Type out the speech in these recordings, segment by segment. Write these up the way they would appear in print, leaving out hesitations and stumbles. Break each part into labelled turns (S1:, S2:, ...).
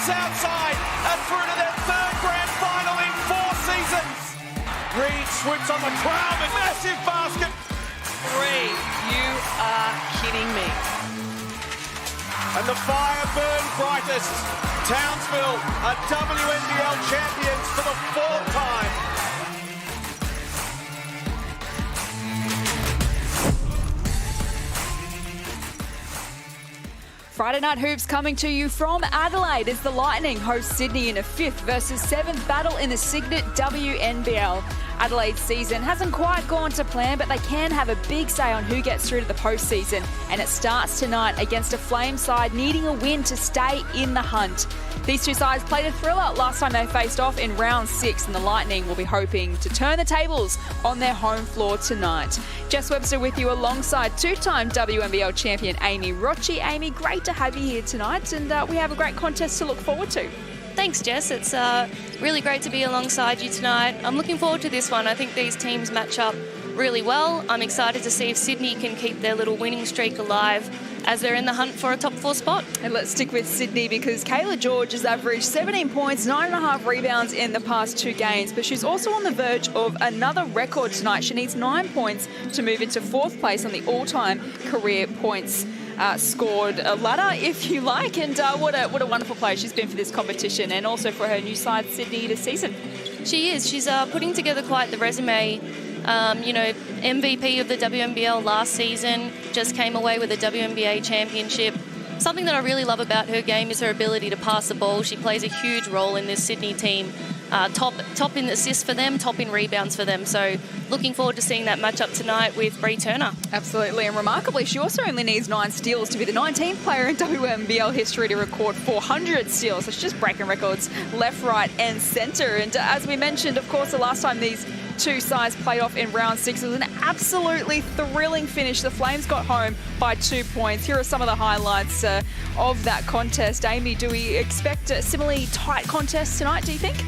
S1: south side and through to their third grand final in 4 seasons. Reed swoops on the crown with massive basket.
S2: 3. You are kidding me.
S1: And the fire burned brightest. Townsville are WNBL champions for the 4th time.
S3: Friday Night Hoops coming to you from Adelaide as the Lightning host Sydney in a 5th versus 7th battle in the Cygnett WNBL. Adelaide's season hasn't quite gone to plan, but they can have a big say on who gets through to the postseason. And it starts tonight against a Flame side needing a win to stay in the hunt. These two sides played a thriller last time they faced off in round 6, and the Lightning will be hoping to turn the tables on their home floor tonight. Jess Webster with you alongside 2-time WNBL champion Amy Rocci. Amy, great to have you here tonight, and we have a great contest to look forward to.
S4: Thanks, Jess. It's really great to be alongside you tonight. I'm looking forward to this one. I think these teams match up really well. I'm excited to see if Sydney can keep their little winning streak alive as they're in the hunt for a top 4 spot.
S3: And let's stick with Sydney because Kayla George has averaged 17 points, 9.5 rebounds in the past 2 games, but she's also on the verge of another record tonight. She needs 9 points to move into 4th place on the all-time career points scored ladder, if you like. And what a wonderful player she's been for this competition and also for her new side, Sydney, this season.
S4: She is. She's putting together quite the resume. MVP of the WNBL last season, just came away with a WNBA championship. Something that I really love about her game is her ability to pass the ball. She plays a huge role in this Sydney team. Top in assists for them, top in rebounds for them. So looking forward to seeing that matchup tonight with Bree Turner.
S3: Absolutely, and remarkably, she also only needs 9 steals to be the 19th player in WNBL history to record 400 steals. So she's just breaking records left, right and centre. And as we mentioned, of course, the last time these two sides played off in round 6. It was an absolutely thrilling finish. The Flames got home by 2 points. Here are some of the highlights of that contest. Amy, do we expect a similarly tight contest tonight, do you think?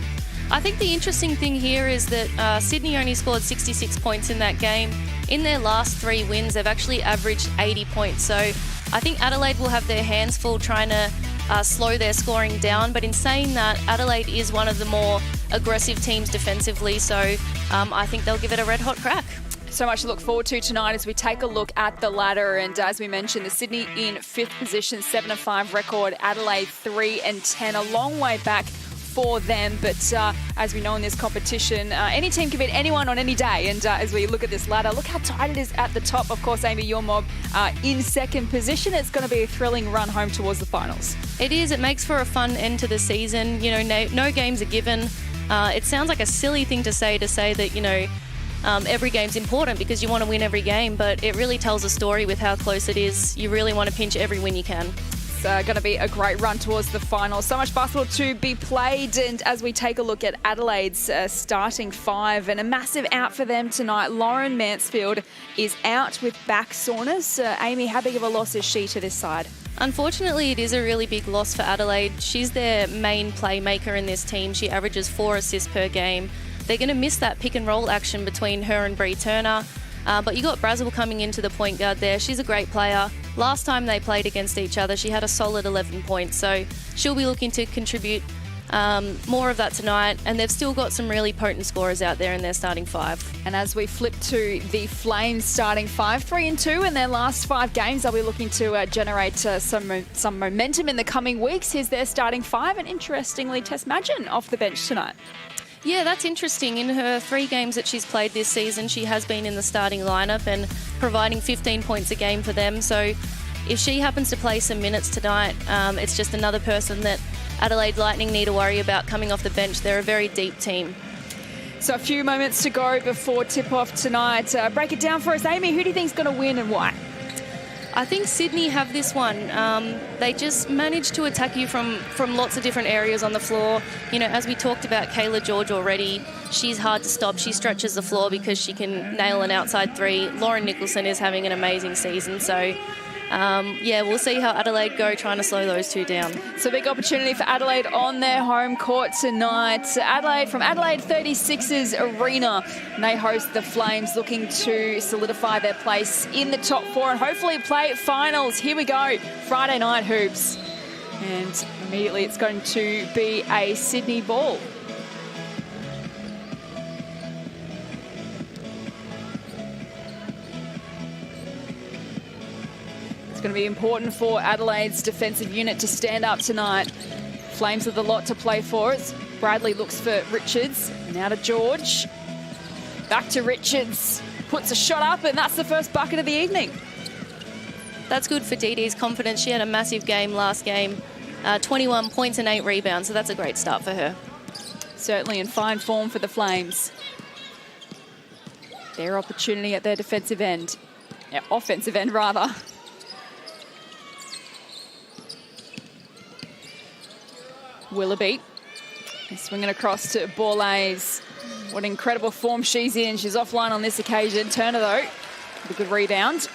S4: I think the interesting thing here is that Sydney only scored 66 points in that game. In their last 3 wins, they've actually averaged 80 points. So I think Adelaide will have their hands full trying to slow their scoring down. But in saying that, Adelaide is one of the more aggressive teams defensively. So I think they'll give it a red-hot crack.
S3: So much to look forward to tonight as we take a look at the ladder. And as we mentioned, the Sydney in 5th position, 7-5 record. Adelaide 3-10, a long way back for them, but as we know in this competition, any team can beat anyone on any day. And as we look at this ladder, look how tight it is at the top. Of course, Amy, your mob in 2nd position. It's going to be a thrilling run home towards the finals.
S4: It is. It makes for a fun end to the season. You know, no games are given. It sounds like a silly thing to say that, you know, every game's important because you want to win every game, but it really tells a story with how close it is. You really want to pinch every win you can.
S3: Going to be a great run towards the final. So much basketball to be played. And as we take a look at Adelaide's starting 5, and a massive out for them tonight. Lauren Mansfield is out with back soreness. Amy, how big of a loss is she to this side?
S4: Unfortunately, it is a really big loss for Adelaide. She's their main playmaker in this team. She averages 4 assists per game. They're going to miss that pick and roll action between her and Bree Turner. But you got Brazel coming into the point guard there. She's a great player. Last time they played against each other, she had a solid 11 points. So she'll be looking to contribute more of that tonight. And they've still got some really potent scorers out there in their starting 5.
S3: And as we flip to the Flames starting 5, 3-2 in their last 5 games, they'll be looking to generate some momentum in the coming weeks. Here's their starting 5, and interestingly, Tess Madgen off the bench tonight.
S4: Yeah, that's interesting. In her 3 games that she's played this season, she has been in the starting lineup and providing 15 points a game for them. So if she happens to play some minutes tonight, it's just another person that Adelaide Lightning need to worry about coming off the bench. They're a very deep team.
S3: So a few moments to go before tip-off tonight. Break it down for us, Amy. Who do you think is going to win and why?
S4: I think Sydney have this one. They just manage to attack you from lots of different areas on the floor. You know, as we talked about Kayla George already, she's hard to stop. She stretches the floor because she can nail an outside 3. Lauren Nicholson is having an amazing season. So, yeah, we'll see how Adelaide go trying to slow those 2 down.
S3: So big opportunity for Adelaide on their home court tonight. Adelaide from Adelaide 36ers Arena. And they host the Flames, looking to solidify their place in the top 4 and hopefully play finals. Here we go, Friday Night Hoops. And immediately it's going to be a Sydney ball. It's going to be important for Adelaide's defensive unit to stand up tonight. Flames have a lot to play for. As Bradley looks for Richards. Now to George. Back to Richards. Puts a shot up, and that's the first bucket of the evening.
S4: That's good for Dee Dee's confidence. She had a massive game last game. 21 points and 8 rebounds, so that's a great start for her.
S3: Certainly in fine form for the Flames. Their opportunity at their defensive end. Yeah, offensive end, rather. Willoughby. Swinging across to Borlase. What incredible form she's in. She's offline on this occasion. Turner, though, with a good rebound.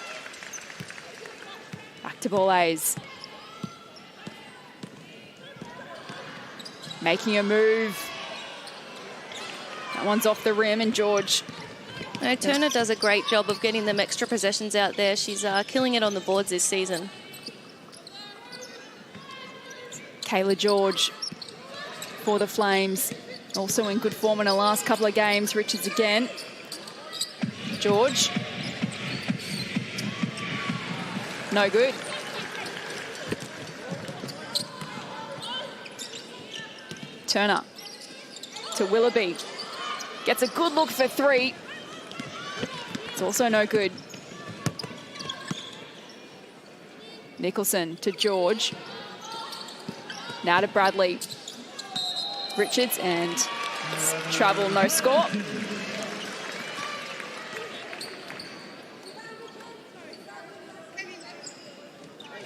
S3: Back to Borlase. Making a move. That one's off the rim, and George.
S4: No, Turner does a great job of getting them extra possessions out there. She's killing it on the boards this season.
S3: Kayla George for the Flames. Also in good form in the last couple of games. Richards again. George. No good. Turner to Willoughby. Gets a good look for three. It's also no good. Nicholson to George. Now to Bradley. Richards, and travel, no score.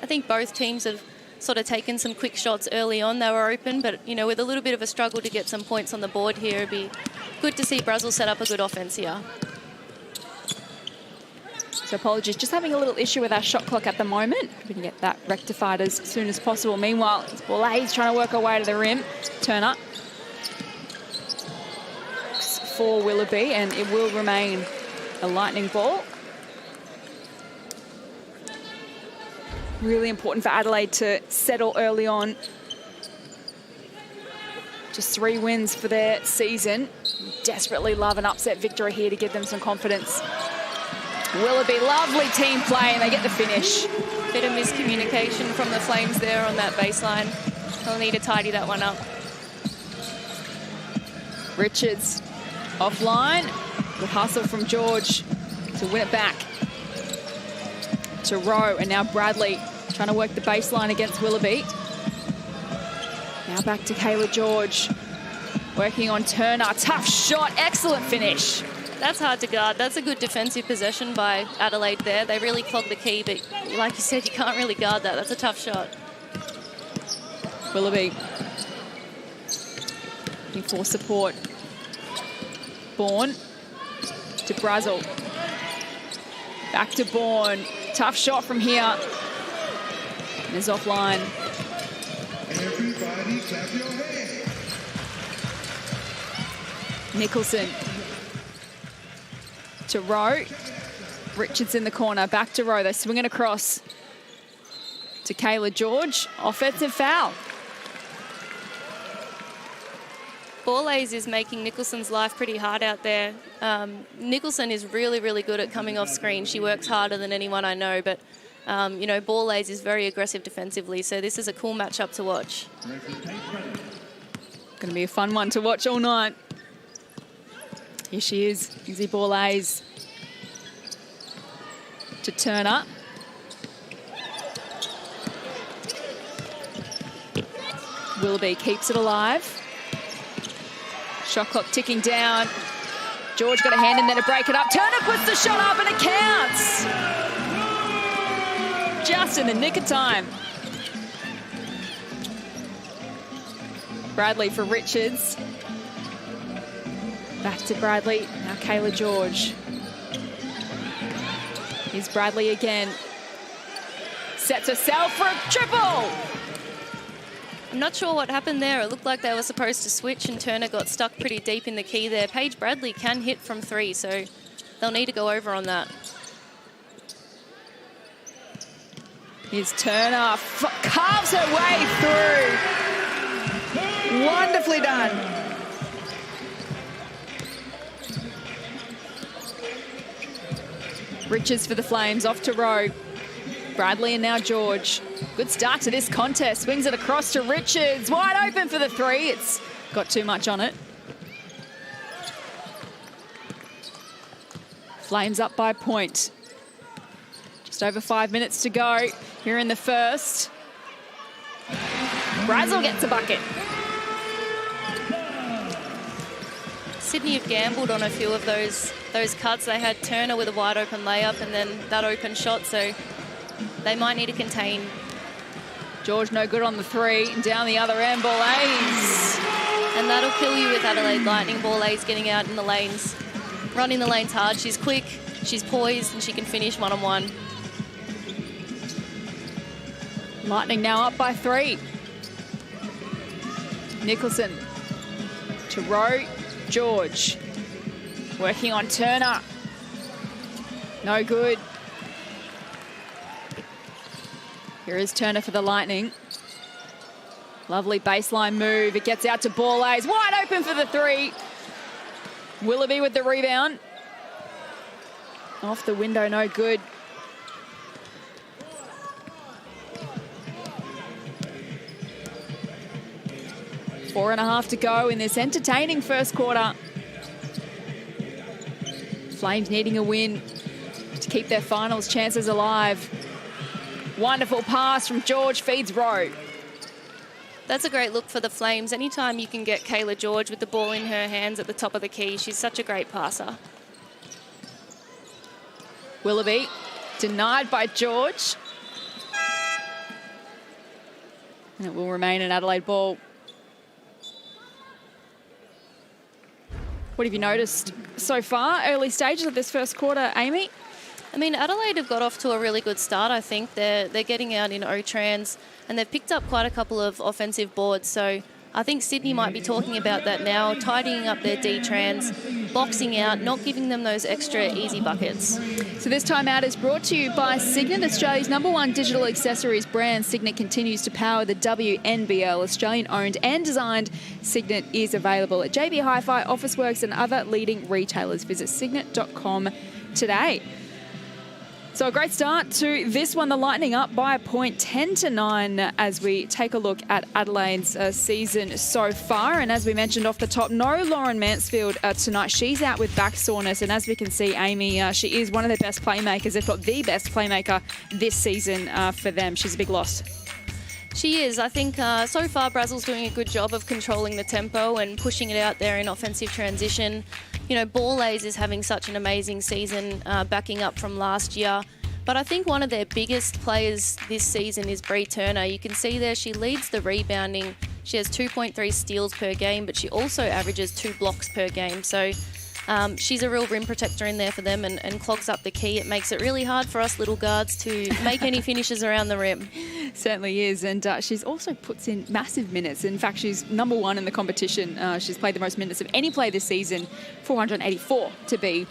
S4: I think both teams have sort of taken some quick shots early on. They were open, but, you know, with a little bit of a struggle to get some points on the board here, it'd be good to see Brazil set up a good offense here.
S3: So apologies, just having a little issue with our shot clock at the moment. We can get that rectified as soon as possible. Meanwhile, it's Borlase trying to work her way to the rim. Turner. For Willoughby, and it will remain a lightning ball. Really important for Adelaide to settle early on. Just 3 wins for their season. Desperately love an upset victory here to give them some confidence. Willoughby, lovely team play, and they get the finish.
S4: Bit of miscommunication from the Flames there on that baseline. They'll need to tidy that one up.
S3: Richards offline. Good hustle from George to win it back to Rowe, and now Bradley trying to work the baseline against Willoughby. Now back to Kayla George, working on Turner. Tough shot, excellent finish.
S4: That's hard to guard. That's a good defensive possession by Adelaide there. They really clogged the key, but like you said, you can't really guard that. That's a tough shot.
S3: Willoughby looking for support. Bourne to Brazil. Back to Bourne. Tough shot from here. And is offline.
S5: Everybody clap your hands.
S3: Nicholson to Rowe. Richards in the corner. Back to Rowe. They're swinging across to Kayla George. Offensive foul.
S4: Borlase is making Nicholson's life pretty hard out there. Nicholson is really, really good at coming off screen. She works harder than anyone I know, but, you know, Borlase is very aggressive defensively, so this is a cool matchup to watch.
S3: Going to be a fun one to watch all night. Here she is, Izzy Borlase to Turner. Willoughby keeps it alive. Shot clock ticking down. George got a hand in there to break it up. Turner puts the shot up and it counts. Just in the nick of time. Bradley for Richards. Back to Bradley. Now Kayla George. Here's Bradley again. Sets herself for a triple.
S4: I'm not sure what happened there. It looked like they were supposed to switch and Turner got stuck pretty deep in the key there. Paige Bradley can hit from 3, so they'll need to go over on that.
S3: Here's Turner, carves her way through. Wonderfully done. Richards for the Flames, off to Rowe. Bradley and now George. Good start to this contest. Swings it across to Richards. Wide open for the three. It's got too much on it. Flames up by a point. Just over 5 minutes to go here in the first. Brazel gets a bucket.
S4: Sydney have gambled on a few of those cuts. They had Turner with a wide open layup and then that open shot, so they might need to contain.
S3: George no good on the three, and down the other end, Boula's.
S4: And that'll kill you with Adelaide Lightning. Boula's getting out in the lanes, running the lanes hard. She's quick, she's poised, and she can finish one-on-one.
S3: Lightning now up by 3. Nicholson to Rowe. George working on Turner. No good. Here is Turner for the Lightning. Lovely baseline move. It gets out to Boula's. Wide open for the 3. Willoughby with the rebound. Off the window, no good. Four and a half to go in this entertaining first quarter. Flames needing a win to keep their finals chances alive. Wonderful pass from George, feeds Rowe.
S4: That's a great look for the Flames. Anytime you can get Kayla George with the ball in her hands at the top of the key, she's such a great passer.
S3: Willoughby denied by George. And it will remain an Adelaide ball. What have you noticed so far, early stages of this first quarter, Amy?
S4: I mean, Adelaide have got off to a really good start, I think. They're getting out in O-trans, and they've picked up quite a couple of offensive boards. So I think Sydney might be talking about that now, tidying up their D-trans, boxing out, not giving them those extra easy buckets.
S3: So this timeout is brought to you by Cygnett, Australia's #1 digital accessories brand. Cygnett continues to power the WNBL. Australian-owned and designed, Cygnett is available at JB Hi-Fi, Officeworks and other leading retailers. Visit cygnett.com today. So a great start to this one. The Lightning up by a point, 10-9, as we take a look at Adelaide's season so far. And as we mentioned off the top, no Lauren Mansfield tonight. She's out with back soreness. And as we can see, Amy, she is one of their best playmakers, if not the best playmaker this season for them. She's a big loss.
S4: She is. I think so far Brazel's doing a good job of controlling the tempo and pushing it out there in offensive transition. You know, Boula's is having such an amazing season, backing up from last year. But I think one of their biggest players this season is Bree Turner. You can see there she leads the rebounding. She has 2.3 steals per game, but she also averages 2 blocks per game. So she's a real rim protector in there for them and clogs up the key. It makes it really hard for us little guards to make any finishes around the rim.
S3: Certainly is, and she's also puts in massive minutes. In fact, she's #1 in the competition. She's played the most minutes of any player this season, 484 to be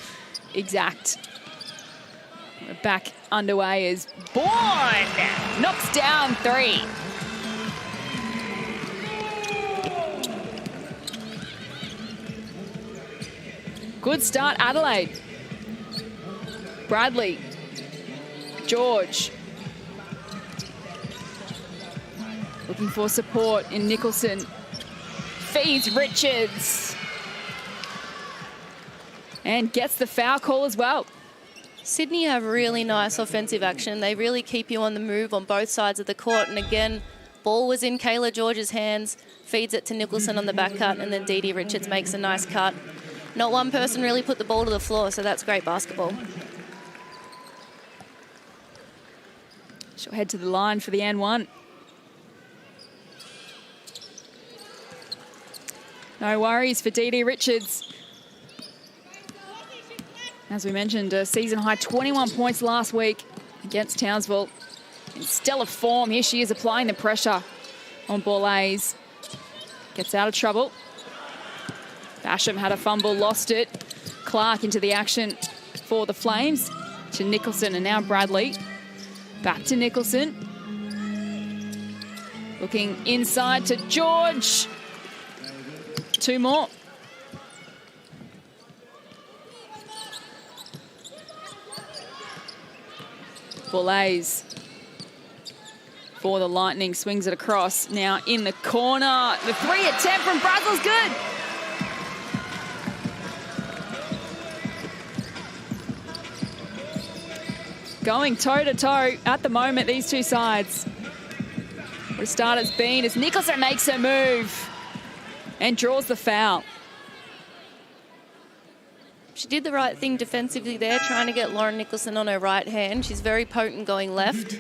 S3: exact. We're back underway as Bourne knocks down 3. Good start, Adelaide. Bradley, George. Looking for support in Nicholson. Feeds Richards. And gets the foul call as well.
S4: Sydney have really nice offensive action. They really keep you on the move on both sides of the court. And again, ball was in Kayla George's hands. Feeds it to Nicholson on the back cut. And then Dee Richards makes a nice cut. Not one person really put the ball to the floor, so that's great basketball.
S3: She'll head to the line for the N1. No worries for Dee Richards. As we mentioned, a season-high 21 points last week against Townsville. In stellar form, here she is applying the pressure on Boula's. Gets out of trouble. Basham had a fumble, lost it. Clark into the action for the Flames. To Nicholson and now Bradley. Back to Nicholson. Looking inside to George. 2 more. Boulays for the Lightning, swings it across. Now in the corner. The 3 attempt from Brazil's good. Going toe-to-toe at the moment, these two sides. What a start it's been as Nicholson makes her move and draws the foul.
S4: She did the right thing defensively there, trying to get Lauren Nicholson on her right hand. She's very potent going left,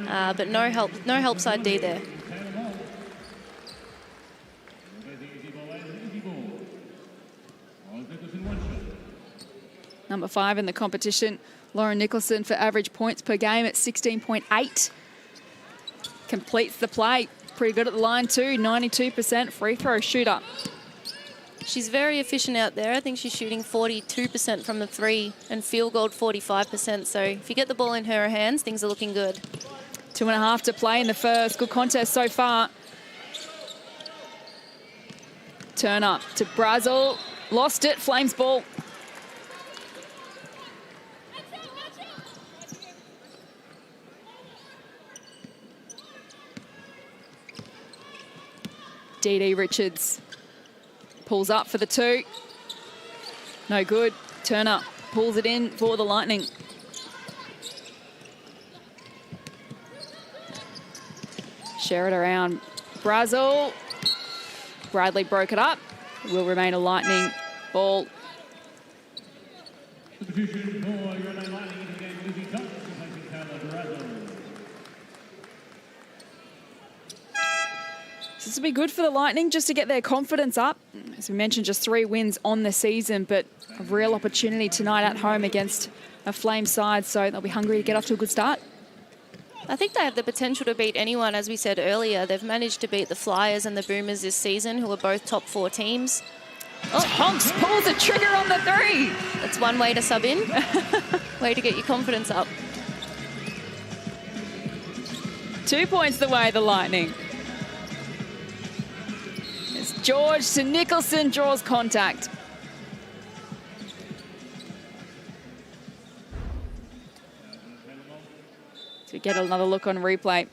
S4: but no help side D there.
S3: Number 5 in the competition, Lauren Nicholson for average points per game at 16.8. Completes the play. Pretty good at the line too, 92% free throw shooter.
S4: She's very efficient out there. I think she's shooting 42% from the 3 and field goal 45%. So if you get the ball in her hands, things are looking good.
S3: 2.5 to play in the first. Good contest so far. Turn up to Brazil. Lost it. Flames ball. Dee Richards pulls up for the 2. No good. Turner pulls it in for the Lightning. Share it around. Brazil. Bradley broke it up. Will remain a Lightning ball. This will be good for the Lightning just to get their confidence up. As we mentioned, just 3 wins on the season, but a real opportunity tonight at home against a Flame side, so they'll be hungry to get off to a good start.
S4: I think they have the potential to beat anyone, as we said earlier. They've managed to beat the Flyers and the Boomers this season, who are both top 4 teams.
S3: Oh, Tonks pulls the trigger on the 3.
S4: That's one way to sub in. Way to get your confidence up.
S3: 2 points the way, the Lightning. It's George to Nicholson, draws contact. So we get another look on replay.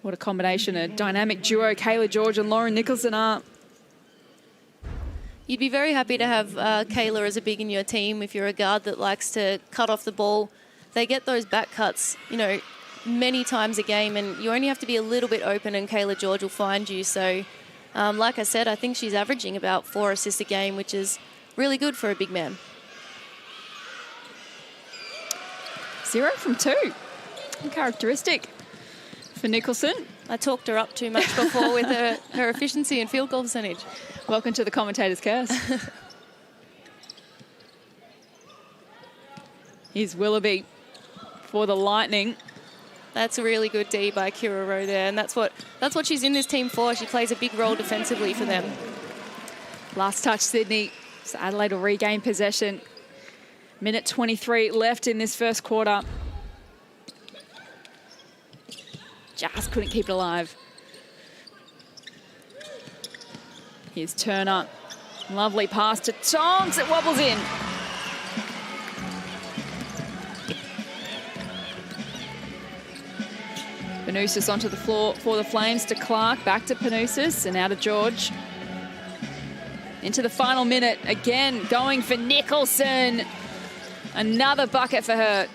S3: What a combination, a dynamic duo Kayla George and Lauren Nicholson are.
S4: You'd be very happy to have Kayla as a big in your team if you're a guard that likes to cut off the ball. They get those back cuts, you know, many times a game, and you only have to be a little bit open and Kayla George will find you. So, like I said, I think she's averaging about 4 assists a game, which is really good for a big man.
S3: 0 from 2. Uncharacteristic for Nicholson.
S4: I talked her up too much before with her efficiency and field goal percentage.
S3: Welcome to the commentator's curse. Here's Willoughby for the Lightning.
S4: That's a really good D by Kira Rowe there, and that's what she's in this team for. She plays a big role defensively for them.
S3: Last touch, Sydney. So Adelaide will regain possession. Minute 23 left in this first quarter. Just couldn't keep it alive. Here's Turner. Lovely pass to Tonks. It wobbles in. Panousis onto the floor for the Flames to Clark. Back to Panousis and out to George. Into the final minute. Again, going for Nicholson. Another bucket for her.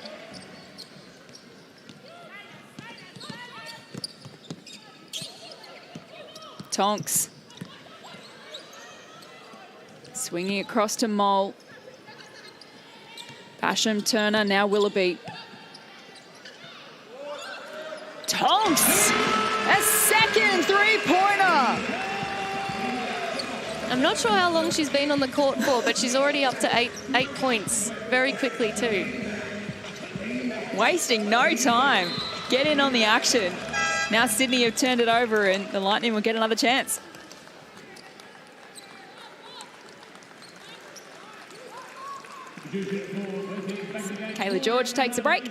S3: Tonks. Swinging across to Mole. Basham, Turner, now Willoughby. Tonks! A second three-pointer!
S4: I'm not sure how long she's been on the court for, but she's already up to eight points very quickly too.
S3: Wasting no time. Get in on the action. Now Sydney have turned it over and the Lightning will get another chance. Kayla George takes a break.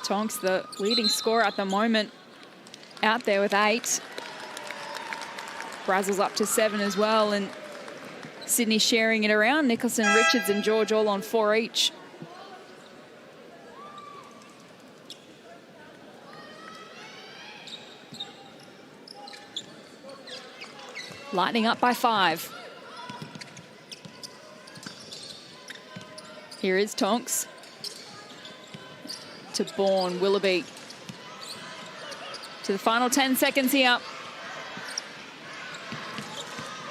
S3: Tonks, the leading scorer at the moment, out there with 8. Brazel's up to 7 as well, and Sydney sharing it around. Nicholson, Richards and George all on 4 each. Lightning up by 5. Here is Tonks. To Bourne, Willoughby. To the final 10 seconds here.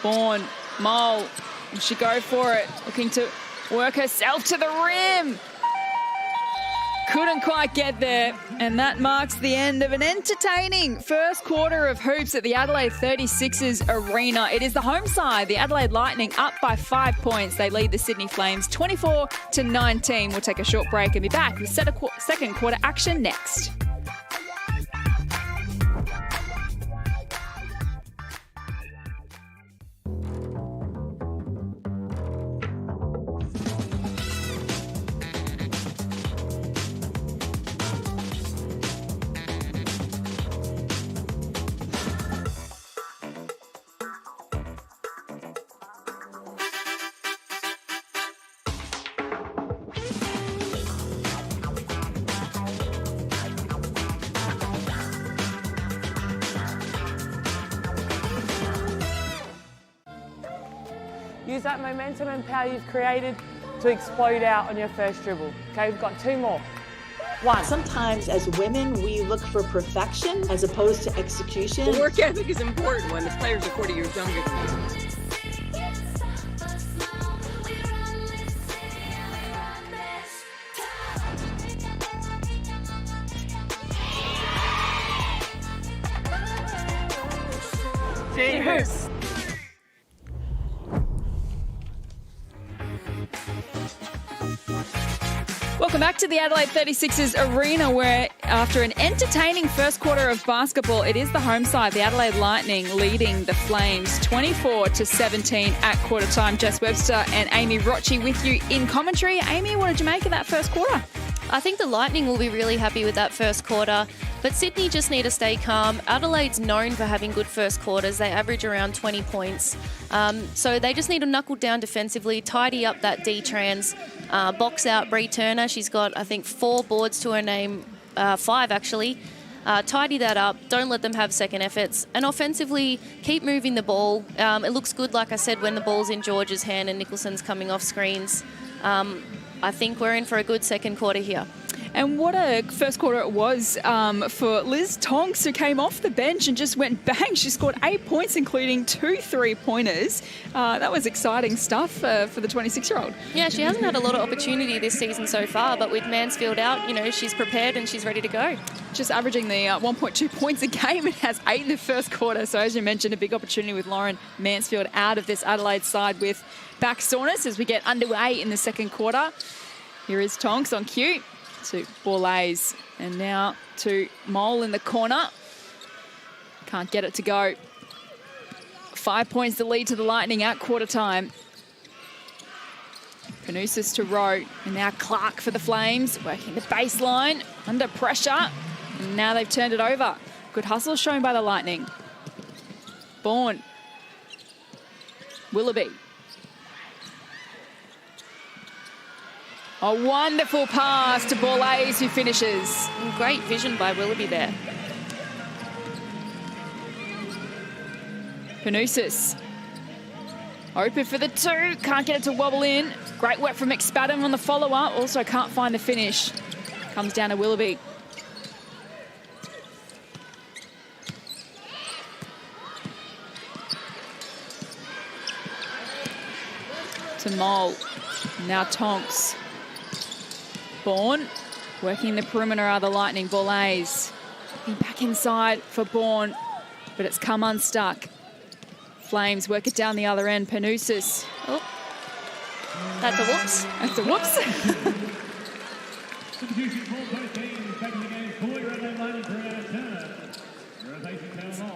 S3: Bourne, Mole, will she go for it? Looking to work herself to the rim. Couldn't quite get there, and that marks the end of an entertaining first quarter of hoops at the Adelaide 36ers arena. It is the home side, the Adelaide Lightning, up by 5 points. They lead the Sydney Flames 24-19. We'll take a short break and be back with second quarter action next.
S5: Use that momentum and power you've created to explode out on your first dribble. Okay, we've got 2 more. 1.
S6: Sometimes as women, we look for perfection as opposed to execution.
S7: The work ethic is important when the players are 40 years younger than you.
S5: Cheers.
S3: Welcome back to the Adelaide 36ers arena, where after an entertaining first quarter of basketball, it is the home side, the Adelaide Lightning, leading the Flames 24-17 at quarter time. Jess Webster and Amy Rocci with you in commentary. Amy, what did you make of that first quarter?
S4: I think the Lightning will be really happy with that first quarter, but Sydney just need to stay calm. Adelaide's known for having good first quarters. They average around 20 points. So they just need to knuckle down defensively, tidy up that D-trans, box out Bree Turner. She's got, I think, 4 boards to her name, 5 actually. Tidy that up. Don't let them have second efforts. And offensively, keep moving the ball. It looks good, like I said, when the ball's in George's hand and Nicholson's coming off screens. I think we're in for a good second quarter here.
S3: And what a first quarter it was for Liz Tonks, who came off the bench and just went bang. She scored 8 points, including 2 3-pointers. That was exciting stuff for the 26-year-old.
S4: Yeah, she hasn't had a lot of opportunity this season so far, but with Mansfield out, you know, she's prepared and she's ready to go.
S3: Just averaging the 1.2 points a game and has 8 in the first quarter. So as you mentioned, a big opportunity with Lauren Mansfield out of this Adelaide side with back soreness as we get underway in the second quarter. Here is Tonks on cue to Borlays, and now to Mole in the corner. Can't get it to go. 5 points the lead to the Lightning at quarter time. Panousis to Rowe, and now Clark for the Flames, working the baseline, under pressure, and now they've turned it over. Good hustle shown by the Lightning. Bourne. Willoughby. A wonderful pass to Borlays, who finishes.
S4: Great vision by Willoughby there.
S3: Panousis. Open for the 2. Can't get it to wobble in. Great work from McSpadden on the follow-up. Also can't find the finish. Comes down to Willoughby. To Mole. Now Tonks. Bourne, working the perimeter are the Lightning. Borlays back inside for Bourne, but it's come unstuck. Flames work it down the other end. Panousis.
S4: Oh, that's a whoops.
S3: That's a whoops.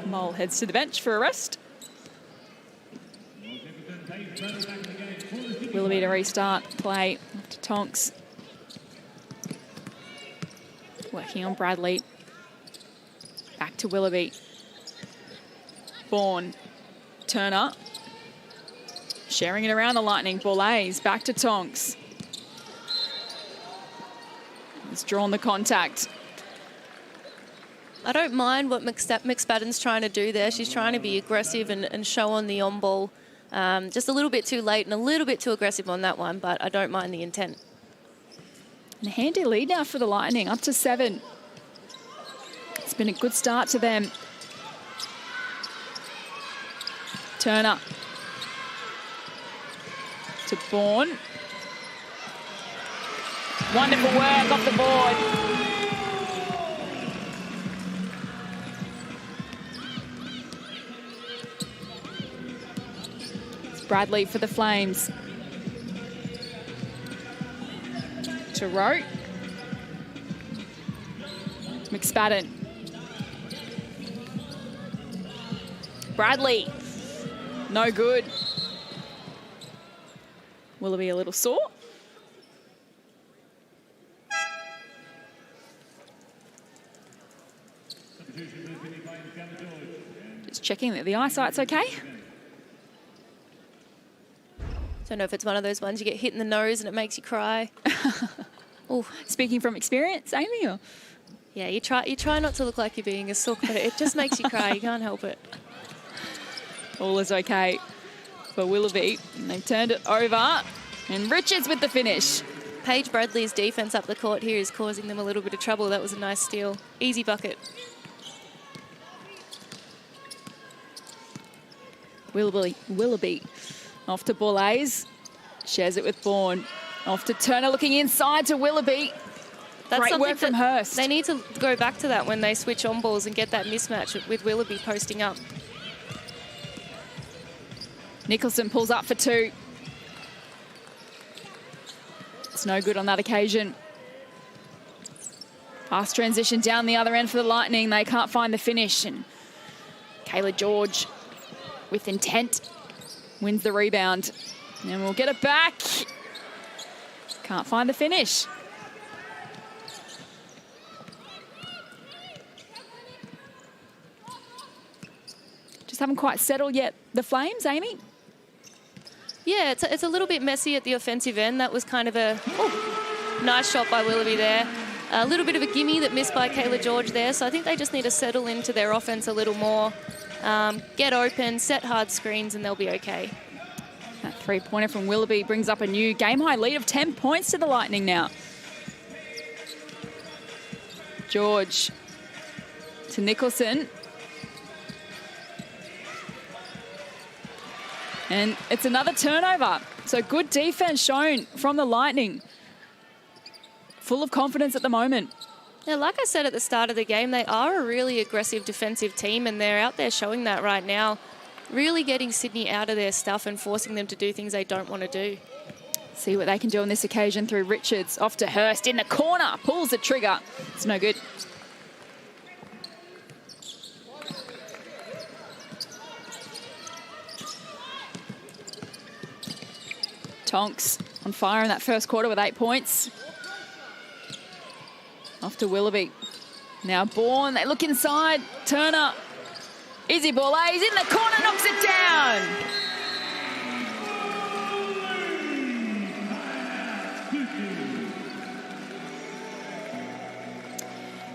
S3: Mole heads to the bench for a rest. Willoughby to restart play to Tonks. Working on Bradley. Back to Willoughby. Bourne. Turner. Sharing it around the Lightning. Boula's back to Tonks. He's drawn the contact.
S4: I don't mind what McSpadden's trying to do there. She's trying to be aggressive and show on the on-ball. Just a little bit too late and a little bit too aggressive on that one, but I don't mind the intent.
S3: And a handy lead now for the Lightning, up to 7. It's been a good start to them. Turner. To Bourne. Wonderful work off the board. It's Bradley for the Flames. To Rowe. McSpadden. Bradley. No good. Willoughby a little sore. Just checking that the eyesight's okay.
S4: Don't know if it's one of those ones you get hit in the nose and it makes you cry.
S3: Oh, speaking from experience, Amy? Or?
S4: Yeah, you try not to look like you're being a sook, but it just makes you cry. You can't help it.
S3: All is okay for Willoughby. And they've turned it over. And Richards with the finish.
S4: Paige Bradley's defense up the court here is causing them a little bit of trouble. That was a nice steal. Easy bucket.
S3: Willoughby off to Boula's. Shares it with Bourne. Off to Turner, looking inside to Willoughby.
S4: That's
S3: great work from Hurst.
S4: They need to go back to that when they switch on balls and get that mismatch with Willoughby posting up.
S3: Nicholson pulls up for 2. It's no good on that occasion. Fast transition down the other end for the Lightning. They can't find the finish. And Kayla George, with intent, wins the rebound. And we'll get it back. Can't find the finish. Just haven't quite settled yet. The Flames, Amy?
S4: Yeah, it's a little bit messy at the offensive end. That was kind of a nice shot by Willoughby there. A little bit of a gimme that missed by Kayla George there. So I think they just need to settle into their offense a little more. Get open, set hard screens, and they'll be okay.
S3: That three-pointer from Willoughby brings up a new game-high lead of 10 points to the Lightning now. George to Nicholson. And it's another turnover. So good defense shown from the Lightning. Full of confidence at the moment.
S4: Now, like I said at the start of the game, they are a really aggressive defensive team, and they're out there showing that right now. Really getting Sydney out of their stuff and forcing them to do things they don't want to do.
S3: See what they can do on this occasion through Richards. Off to Hurst in the corner. Pulls the trigger. It's no good. Tonks on fire in that first quarter with 8 points. Off to Willoughby. Now Bourne, they look inside. Turner. Easy ball, he's in the corner, knocks it down.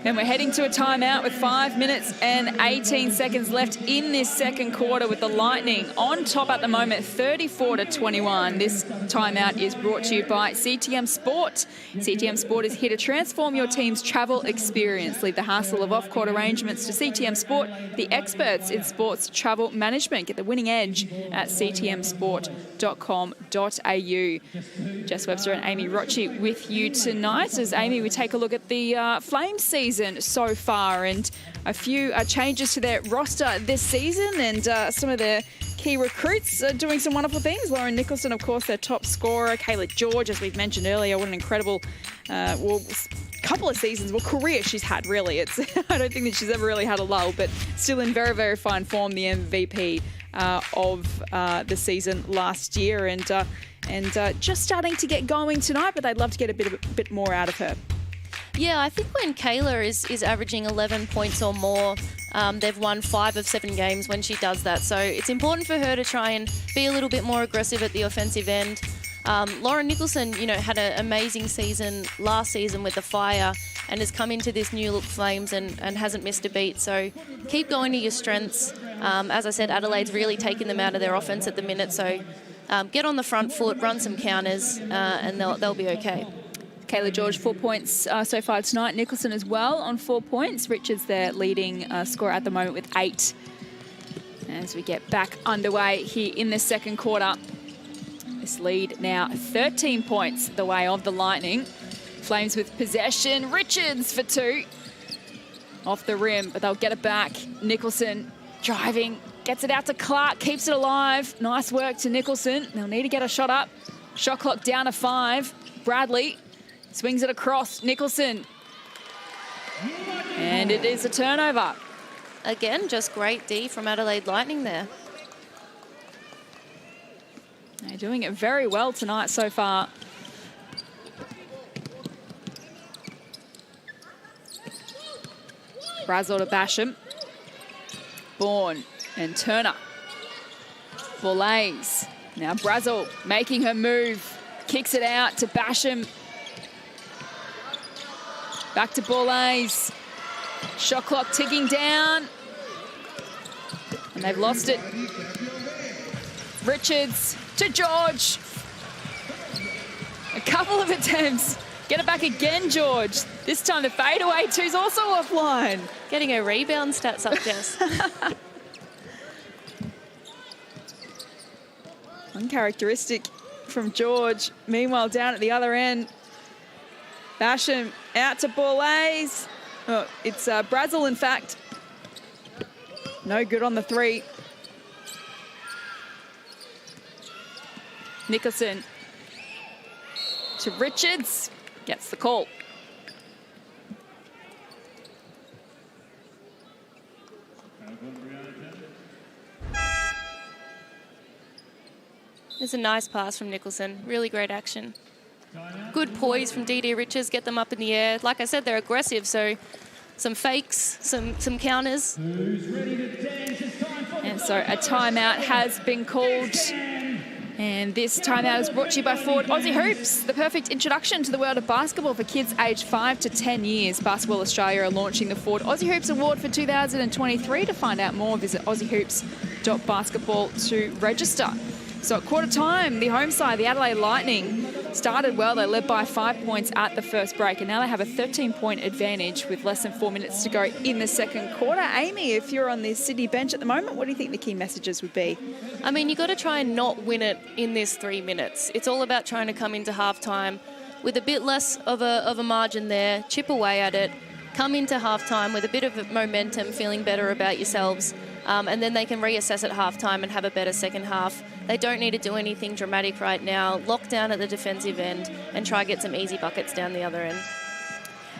S3: Then we're heading to a timeout with 5 minutes and 18 seconds left in this second quarter with the Lightning on top at the moment, 34-21. This timeout is brought to you by CTM Sport. CTM Sport is here to transform your team's travel experience. Leave the hassle of off-court arrangements to CTM Sport, the experts in sports travel management. Get the winning edge at ctmsport.com.au. Jess Webster and Amy Rocci with you tonight. As Amy, we take a look at the Flames season so far, and a few changes to their roster this season, and some of their key recruits are doing some wonderful things. Lauren Nicholson, of course, their top scorer. Kayla George, as we've mentioned earlier, what an incredible couple of seasons, career she's had, really. It's I don't think that she's ever really had a lull, but still in very, very fine form, the MVP of the season last year, and just starting to get going tonight, but they'd love to get a bit more out of her.
S4: Yeah, I think when Kayla is averaging 11 points or more, they've won 5 of 7 games when she does that. So it's important for her to try and be a little bit more aggressive at the offensive end. Lauren Nicholson, you know, had an amazing season last season with the Fire and has come into this new look Flames and hasn't missed a beat. So keep going to your strengths. As I said, Adelaide's really taking them out of their offense at the minute. So get on the front foot, run some counters, and they'll be okay.
S3: Kayla George, 4 points so far tonight. Nicholson as well on 4 points. Richards, their leading scorer at the moment with 8. As we get back underway here in the second quarter. This lead now 13 points the way of the Lightning. Flames with possession. Richards for 2. Off the rim, but they'll get it back. Nicholson driving, gets it out to Clark, keeps it alive. Nice work to Nicholson. They'll need to get a shot up. Shot clock down to 5. Bradley swings it across. Nicholson. And it is a turnover.
S4: Again, just great D from Adelaide Lightning there.
S3: They're doing it very well tonight so far. Brazel to Basham. Bourne and Turner. Boulays. Now Brazel making her move. Kicks it out to Basham. Back to Boulays. Shot clock ticking down. And they've lost it. Richards to George. A couple of attempts. Get it back again, George. This time the fadeaway two's also offline.
S4: Getting her rebound stats up, Jess.
S3: Uncharacteristic from George. Meanwhile, down at the other end, Basham out to Boulays. Oh, it's Brazel, in fact. No good on the 3. Nicholson to Richards. Gets the call.
S4: There's a nice pass from Nicholson. Really great action. Good poise from DD Richards. Get them up in the air. Like I said, they're aggressive, so some fakes, some counters.
S3: And so a timeout has been called. And this timeout is brought to you by Ford Aussie Hoops, the perfect introduction to the world of basketball for kids aged 5 to 10 years. Basketball Australia are launching the Ford Aussie Hoops Award for 2023. To find out more, visit aussiehoops.basketball to register. So at quarter time, the home side, the Adelaide Lightning, started well. They led by 5 points at the first break, and now they have a 13-point advantage with less than 4 minutes to go in the second quarter. Amy, if you're on the Sydney bench at the moment, what do you think the key messages would be?
S4: I mean, you've got to try and not win it in this 3 minutes. It's all about trying to come into halftime with a bit less of a margin there, chip away at it, come into halftime with a bit of momentum, feeling better about yourselves, and then they can reassess at halftime and have a better second half. They don't need to do anything dramatic right now. Lock down at the defensive end and try get some easy buckets down the other end.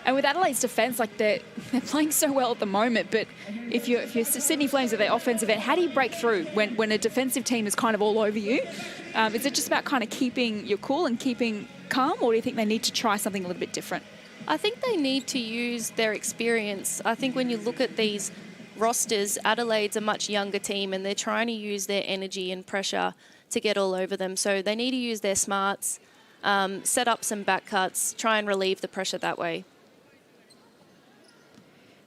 S3: And with Adelaide's defence, like they're playing so well at the moment, but if you're Sydney Flames at their offensive end, how do you break through when a defensive team is kind of all over you? Is it just about kind of keeping your cool and keeping calm, or do you think they need to try something a little bit different?
S4: I think they need to use their experience. I think when you look at these rosters, Adelaide's a much younger team and they're trying to use their energy and pressure to get all over them. So they need to use their smarts, set up some back cuts, try and relieve the pressure that way.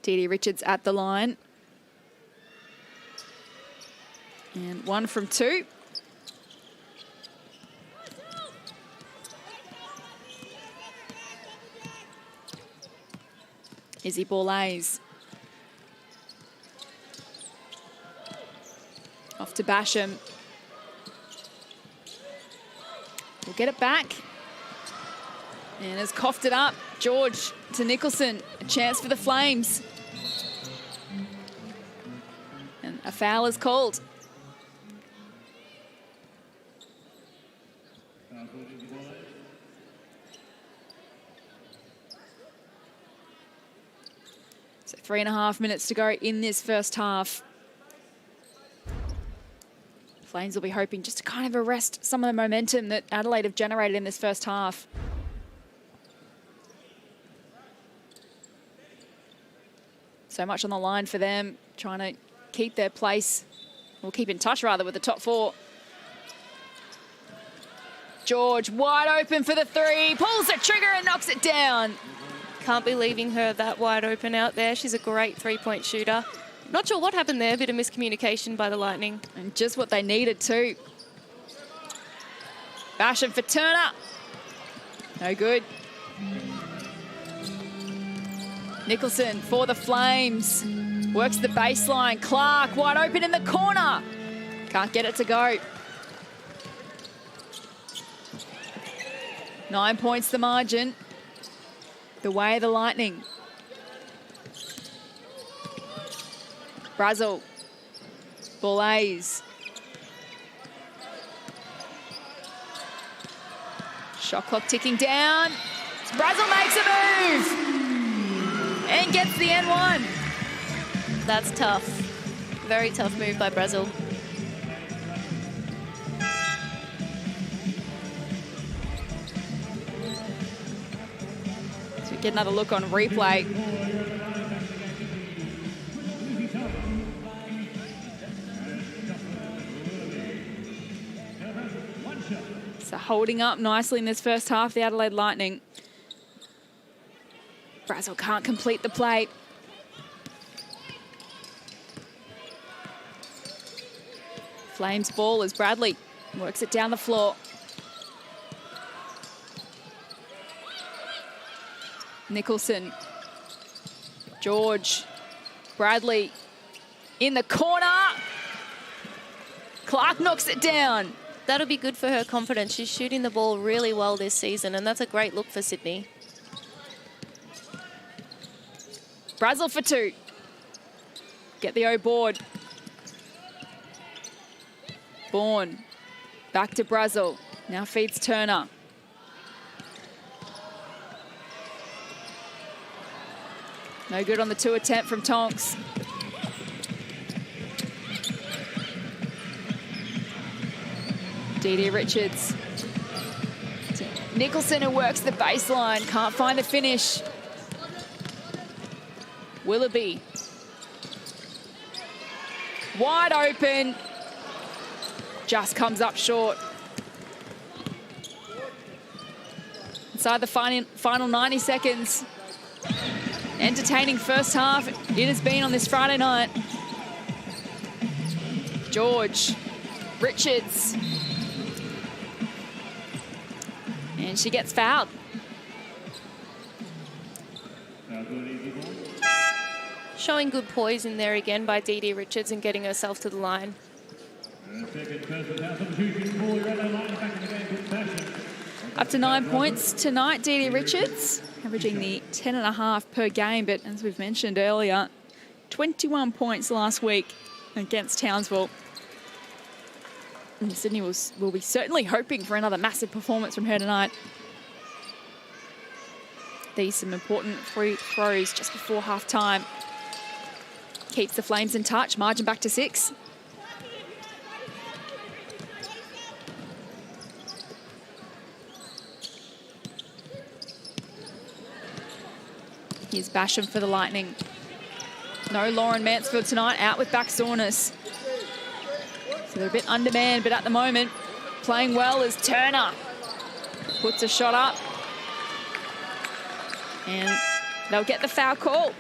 S3: DD Richards at the line. And 1 from 2. Izzy Boulays. Off to Basham. We'll get it back. And has coughed it up. George to Nicholson. A chance for the Flames. And a foul is called. So 3.5 minutes to go in this first half. Flames will be hoping just to kind of arrest some of the momentum that Adelaide have generated in this first half. So much on the line for them, trying to keep their place, or keep in touch rather, with the top four. George wide open for the three, pulls the trigger and knocks it down.
S4: Can't be leaving her that wide open out there. She's a great three-point shooter. Not sure what happened there, a bit of miscommunication by the Lightning.
S3: And just what they needed too. Basham for Turner. No good. Nicholson for the Flames. Works the baseline. Clark wide open in the corner. Can't get it to go. 9 points the margin. The way of the Lightning. Brazel. Boulays. Shot clock ticking down. Brazel makes a move and gets the N1.
S4: That's tough. Very tough move by Brazel.
S3: So we get another look on replay. So holding up nicely in this first half, the Adelaide Lightning. Brazel can't complete the play. Flames ball as Bradley works it down the floor. Nicholson. George. Bradley in the corner. Clark knocks it down.
S4: That'll be good for her confidence. She's shooting the ball really well this season, and that's a great look for Sydney.
S3: Brazel for two. Get the O board. Bourne. Back to Brazel. Now feeds Turner. No good on the two attempt from Tonks. Dee Richards. Nicholson, who works the baseline, can't find the finish. Willoughby. Wide open. Just comes up short. Inside the final 90 seconds. Entertaining first half it has been on this Friday night. George. Richards. And she gets fouled.
S4: Showing good poise in there again by Dee Richards and getting herself to the line.
S3: Up to 9 points tonight, Dee Richards, averaging the 10.5 per game, but as we've mentioned earlier, 21 points last week against Townsville. And Sydney will be certainly hoping for another massive performance from her tonight. These some important free throws just before half-time. Keeps the Flames in touch, margin back to 6. Here's Basham for the Lightning. No Lauren Mansfield tonight, out with back soreness. So they're a bit undermanned, but at the moment, playing well is Turner. Puts a shot up. And they'll get the foul call.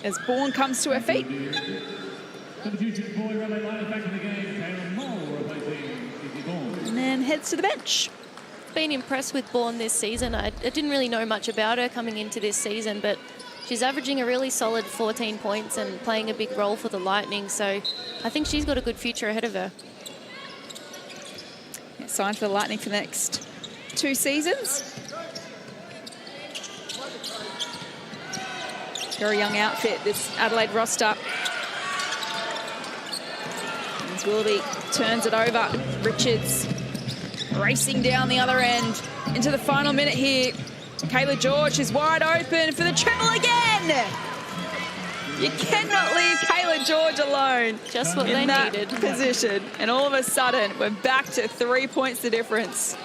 S3: As Bourne comes to her feet. And then heads to the bench.
S4: Been impressed with Bourne this season. I didn't really know much about her coming into this season, but she's averaging a really solid 14 points and playing a big role for the Lightning, so I think she's got a good future ahead of her.
S3: Signed for the Lightning for the next 2 seasons. Very young outfit, this Adelaide roster. As Willoughby turns it over, Richards racing down the other end into the final minute here. Kayla George is wide open for the triple again. You cannot leave Kayla George alone.
S4: Just what
S3: in
S4: they
S3: that
S4: needed.
S3: position. And all of a sudden, we're back to 3 points the difference.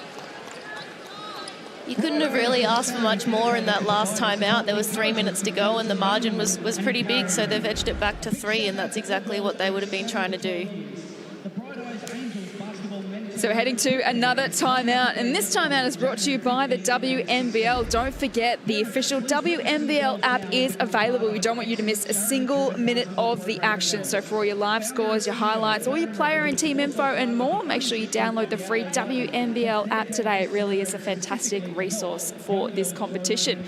S4: You couldn't have really asked for much more in that last timeout. There was 3 minutes to go and the margin was pretty big, so they've edged it back to 3, and that's exactly what they would have been trying to do.
S3: So we're heading to another timeout, and this timeout is brought to you by the WNBL. Don't forget, the official WNBL app is available. We don't want you to miss a single minute of the action. So for all your live scores, your highlights, all your player and team info and more, make sure you download the free WNBL app today. It really is a fantastic resource for this competition.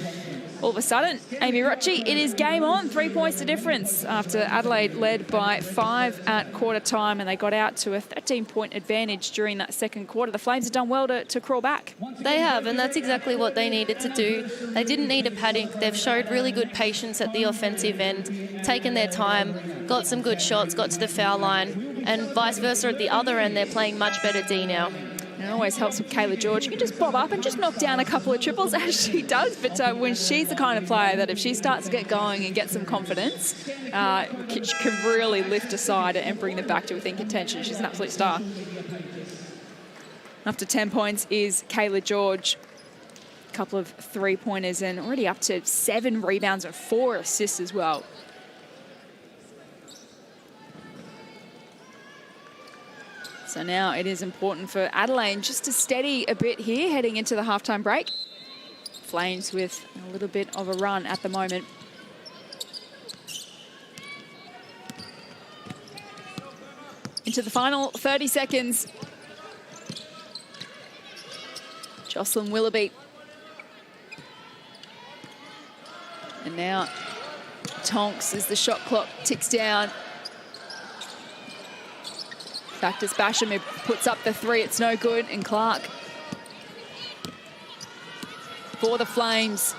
S3: All of a sudden, Amy Rocci, it is game on. 3 points to difference after Adelaide led by 5 at quarter time, and they got out to a 13-point advantage during that second quarter. The Flames have done well to crawl back.
S4: They have, and that's exactly what they needed to do. They didn't need a panic. They've showed really good patience at the offensive end, taken their time, got some good shots, got to the foul line, and vice versa at the other end, they're playing much better D now.
S3: It always helps with Kayla George. You can just bob up and just knock down a couple of triples, as she does. But when she's the kind of player that if she starts to get going and get some confidence, she can really lift a side and bring them back to within contention. She's an absolute star. Up to 10 points is Kayla George. A couple of three-pointers and already up to 7 rebounds and 4 assists as well. So now it is important for Adelaide just to steady a bit here heading into the halftime break. Flames with a little bit of a run at the moment. Into the final 30 seconds. Jocelyn Willoughby. And now Tonks as the shot clock ticks down. Factors Basham, who puts up the 3, it's no good, and Clark for the Flames.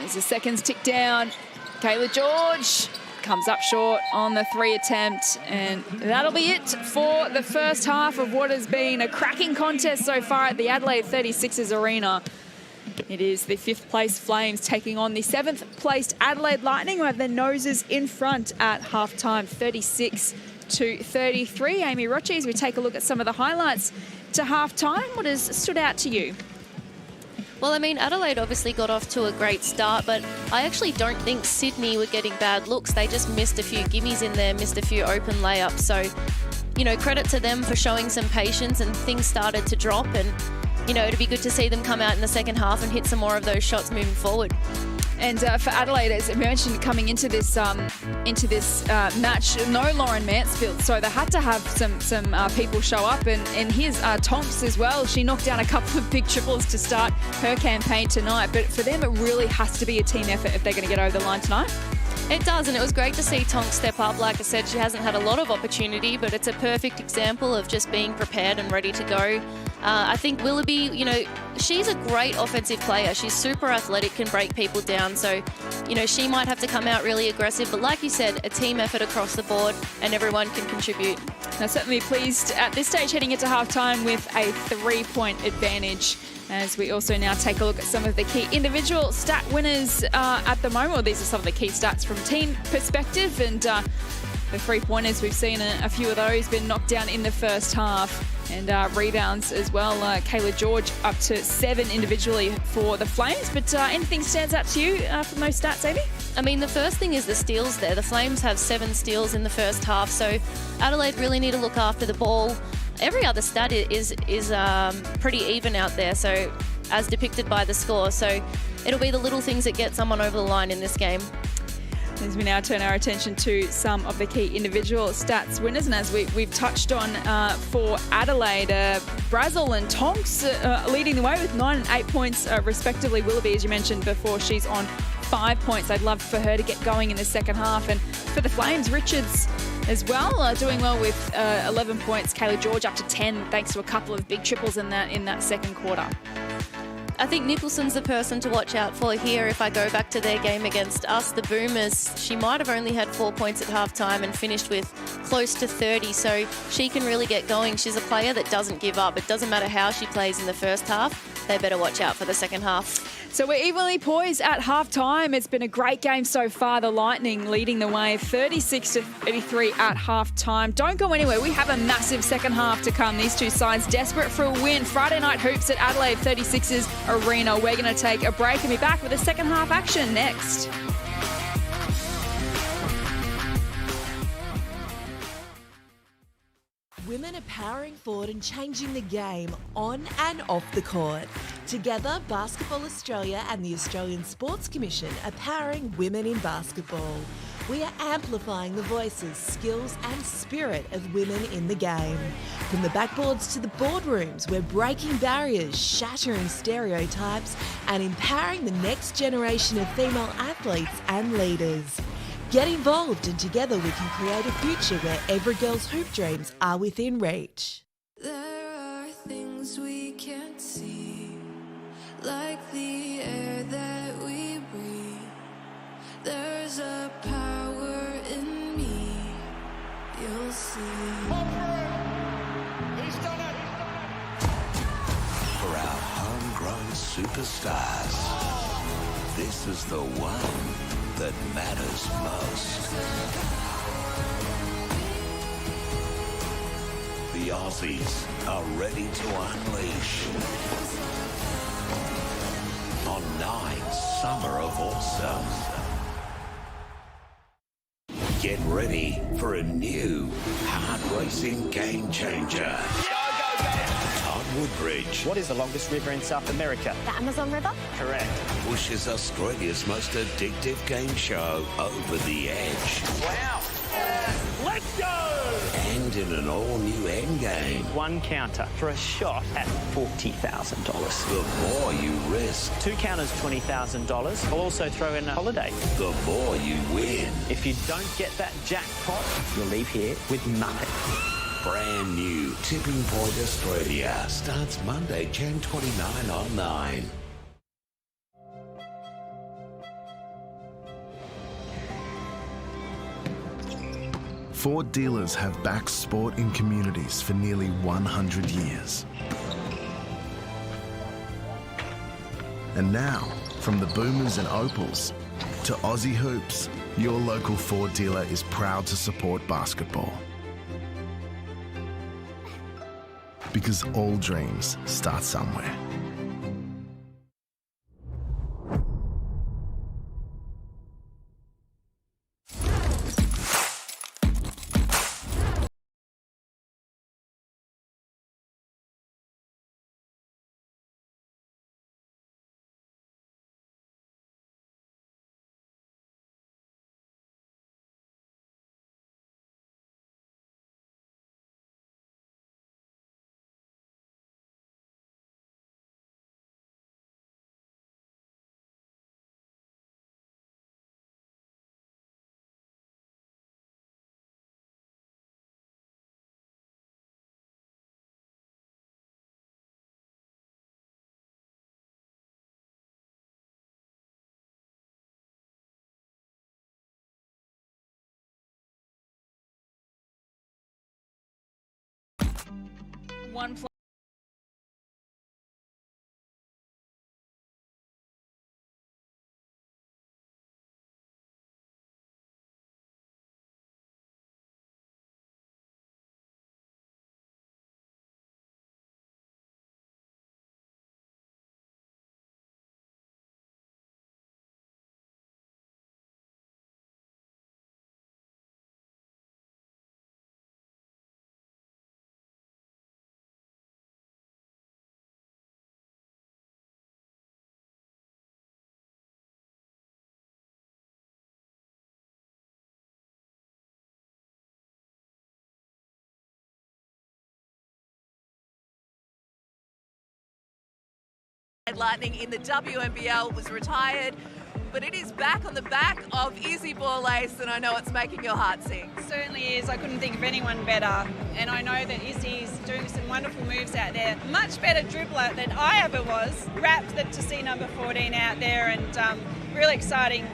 S3: As the seconds tick down, Kayla George comes up short on the 3 attempt, and that'll be it for the first half of what has been a cracking contest so far at the Adelaide 36ers Arena. It is the 5th place Flames taking on the 7th placed Adelaide Lightning, who have their noses in front at halftime, 36-33. Amy Rocci, as we take a look at some of the highlights to halftime, what has stood out to you?
S4: Well, I mean, Adelaide obviously got off to a great start, but I actually don't think Sydney were getting bad looks. They just missed a few gimmies in there, missed a few open layups. So, you know, credit to them for showing some patience, and things started to drop. And, you know, it'd be good to see them come out in the second half and hit some more of those shots moving forward.
S3: And for Adelaide, as I mentioned, coming into this match, no Lauren Mansfield, so they had to have some people show up. And here's Tonks as well. She knocked down a couple of big triples to start her campaign tonight. But for them, it really has to be a team effort if they're going to get over the line tonight.
S4: It does, and it was great to see Tonks step up. Like I said, she hasn't had a lot of opportunity, but it's a perfect example of just being prepared and ready to go. I think Willoughby, you know, she's a great offensive player. She's super athletic, can break people down. So, you know, she might have to come out really aggressive. But like you said, a team effort across the board and everyone can contribute.
S3: Now, certainly pleased at this stage heading into halftime with a 3-point advantage. As we also now take a look at some of the key individual stat winners at the moment. Well, these are some of the key stats from team perspective. And the 3-pointers, we've seen a few of those been knocked down in the first half. And rebounds as well. Kayla George up to 7 individually for the Flames. But anything stands out to you from those stats, Amy?
S4: I mean, the first thing is the steals there. The Flames have 7 steals in the first half. So Adelaide really need to look after the ball. Every other stat is pretty even out there, so as depicted by the score. So it'll be the little things that get someone over the line in this game.
S3: As we now turn our attention to some of the key individual stats winners, and as we've touched on for Adelaide, Brazel and Tonks leading the way with 9 and 8 points respectively. Willoughby, as you mentioned before, she's on 5 points. I'd love for her to get going in the second half. And for the Flames, Richards as well, doing well with 11 points. Kayla George up to 10 thanks to a couple of big triples in that second quarter.
S4: I think Nicholson's the person to watch out for here. If I go back to their game against us, the Boomers, she might have only had 4 points at halftime and finished with close to 30, so she can really get going. She's a player that doesn't give up. It doesn't matter how she plays in the first half. They better watch out for the second half.
S3: So we're evenly poised at half-time. It's been a great game so far. The Lightning leading the way 36-33 at half-time. Don't go anywhere. We have a massive second half to come. These two sides desperate for a win. Friday night hoops at Adelaide 36ers Arena. We're going to take a break and be back with the second half action next.
S8: Women are powering forward and changing the game on and off the court. Together, Basketball Australia and the Australian Sports Commission are powering women in basketball. We are amplifying the voices, skills and spirit of women in the game. From the backboards to the boardrooms, we're breaking barriers, shattering stereotypes and empowering the next generation of female athletes and leaders. Get involved and together we can create a future where every girl's hoop dreams are within reach.
S9: There are things we can't see, like the air that we breathe. There's a power in me, you'll see.
S1: He's done it!
S10: For our homegrown superstars, this is the one that matters most. The Aussies are ready to unleash on 9 Summer of Awesome. Get ready for a new, hard-racing game changer. Woodbridge.
S11: What is the longest river in South America?
S12: The Amazon River?
S11: Correct.
S10: Pushes Australia's most addictive game show over the edge.
S11: Wow. Let's go!
S10: And in an all-new endgame.
S11: One counter for a shot at $40,000.
S10: The more you risk.
S11: 2 counters, $20,000. I'll also throw in a holiday.
S10: The more you win.
S11: If you don't get that jackpot, you'll leave here with nothing.
S10: Brand new Tipping Point Australia starts Monday, Jan 29 on 9.
S13: Ford dealers have backed sport in communities for nearly 100 years. And now, from the Boomers and Opals to Aussie Hoops, your local Ford dealer is proud to support basketball. Because all dreams start somewhere.
S3: One
S2: Lightning in the WNBL was retired, but it is back on the back of Izzy Borlace, and I know it's making your heart sing.
S14: Certainly is. I couldn't think of anyone better, and I know that Izzy's doing some wonderful moves out there. Much better dribbler than I ever was. Wrapped to see number 14 out there, and really exciting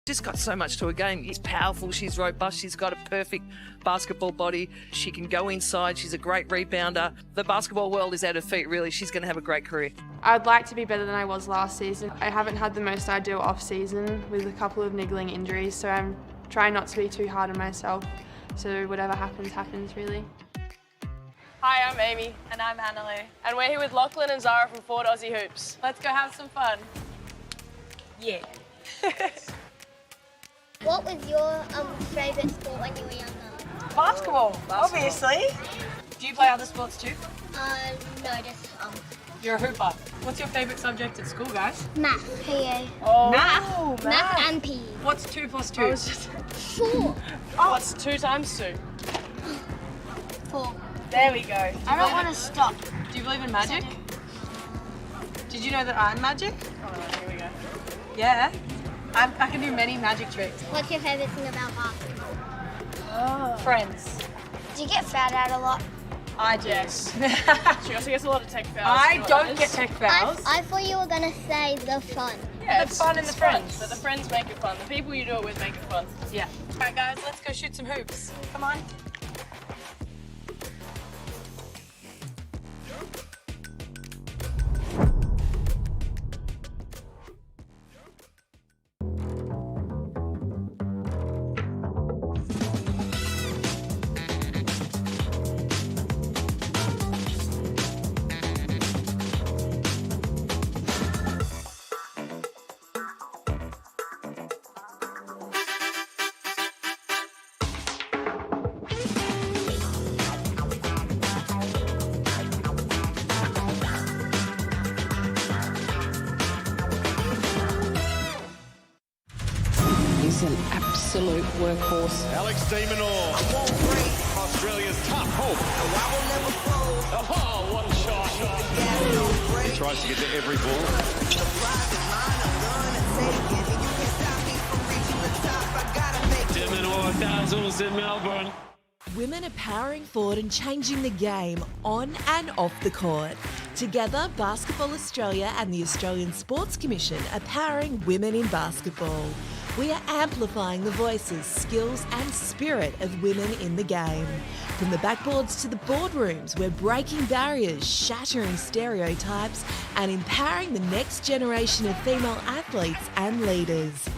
S12: Just got so much to her game. She's powerful, she's robust, she's got a perfect basketball body. She can go inside, she's a great rebounder. The basketball world is at her feet, really. She's going to have a great career.
S15: I'd like to be better than I was last season. I haven't had the most ideal off-season with a couple of niggling injuries, so I'm trying not to be too hard on myself. So whatever happens, happens, really.
S16: Hi, I'm Amy.
S17: And I'm Annalie.
S16: And we're here with Lachlan and Zara from Ford Aussie Hoops.
S17: Let's go have some fun.
S16: Yeah.
S18: What was your favourite sport when you were younger?
S16: Basketball, obviously. Do you play other sports too?
S18: No, just
S16: You're a hooper. What's your favourite subject at school, guys?
S18: Math, PE.
S16: Oh,
S18: Math and PE.
S16: What's 2 plus 2?
S18: 4.
S16: Oh. What's 2 times 2?
S18: 4.
S16: There we go.
S18: I don't want to stop.
S16: Do you believe in magic? Did you know that I'm magic? Oh, here we go. Yeah. I can do many magic tricks.
S18: What's your favourite thing about basketball?
S16: Friends.
S18: Do you get fouled out a lot?
S16: I do.
S17: Yes. She also gets a lot of tech fouls.
S16: I don't get tech fouls.
S18: I thought you were going to say the fun.
S16: Yeah, the fun and the friends.
S17: So the friends make it fun. The people you do it with make it fun.
S16: Yeah. All right, guys, let's go shoot some hoops. Come on.
S7: He's an absolute workhorse.
S1: Alex Demonor. Australia's top hope. Oh, what a shot. He tries to get to every ball.
S19: Demonor dazzles in Melbourne.
S8: Women are powering forward and changing the game on and off the court. Together, Basketball Australia and the Australian Sports Commission are powering women in basketball. We are amplifying the voices, skills and spirit of women in the game. From the backboards to the boardrooms, we're breaking barriers, shattering stereotypes and empowering the next generation of female athletes and leaders.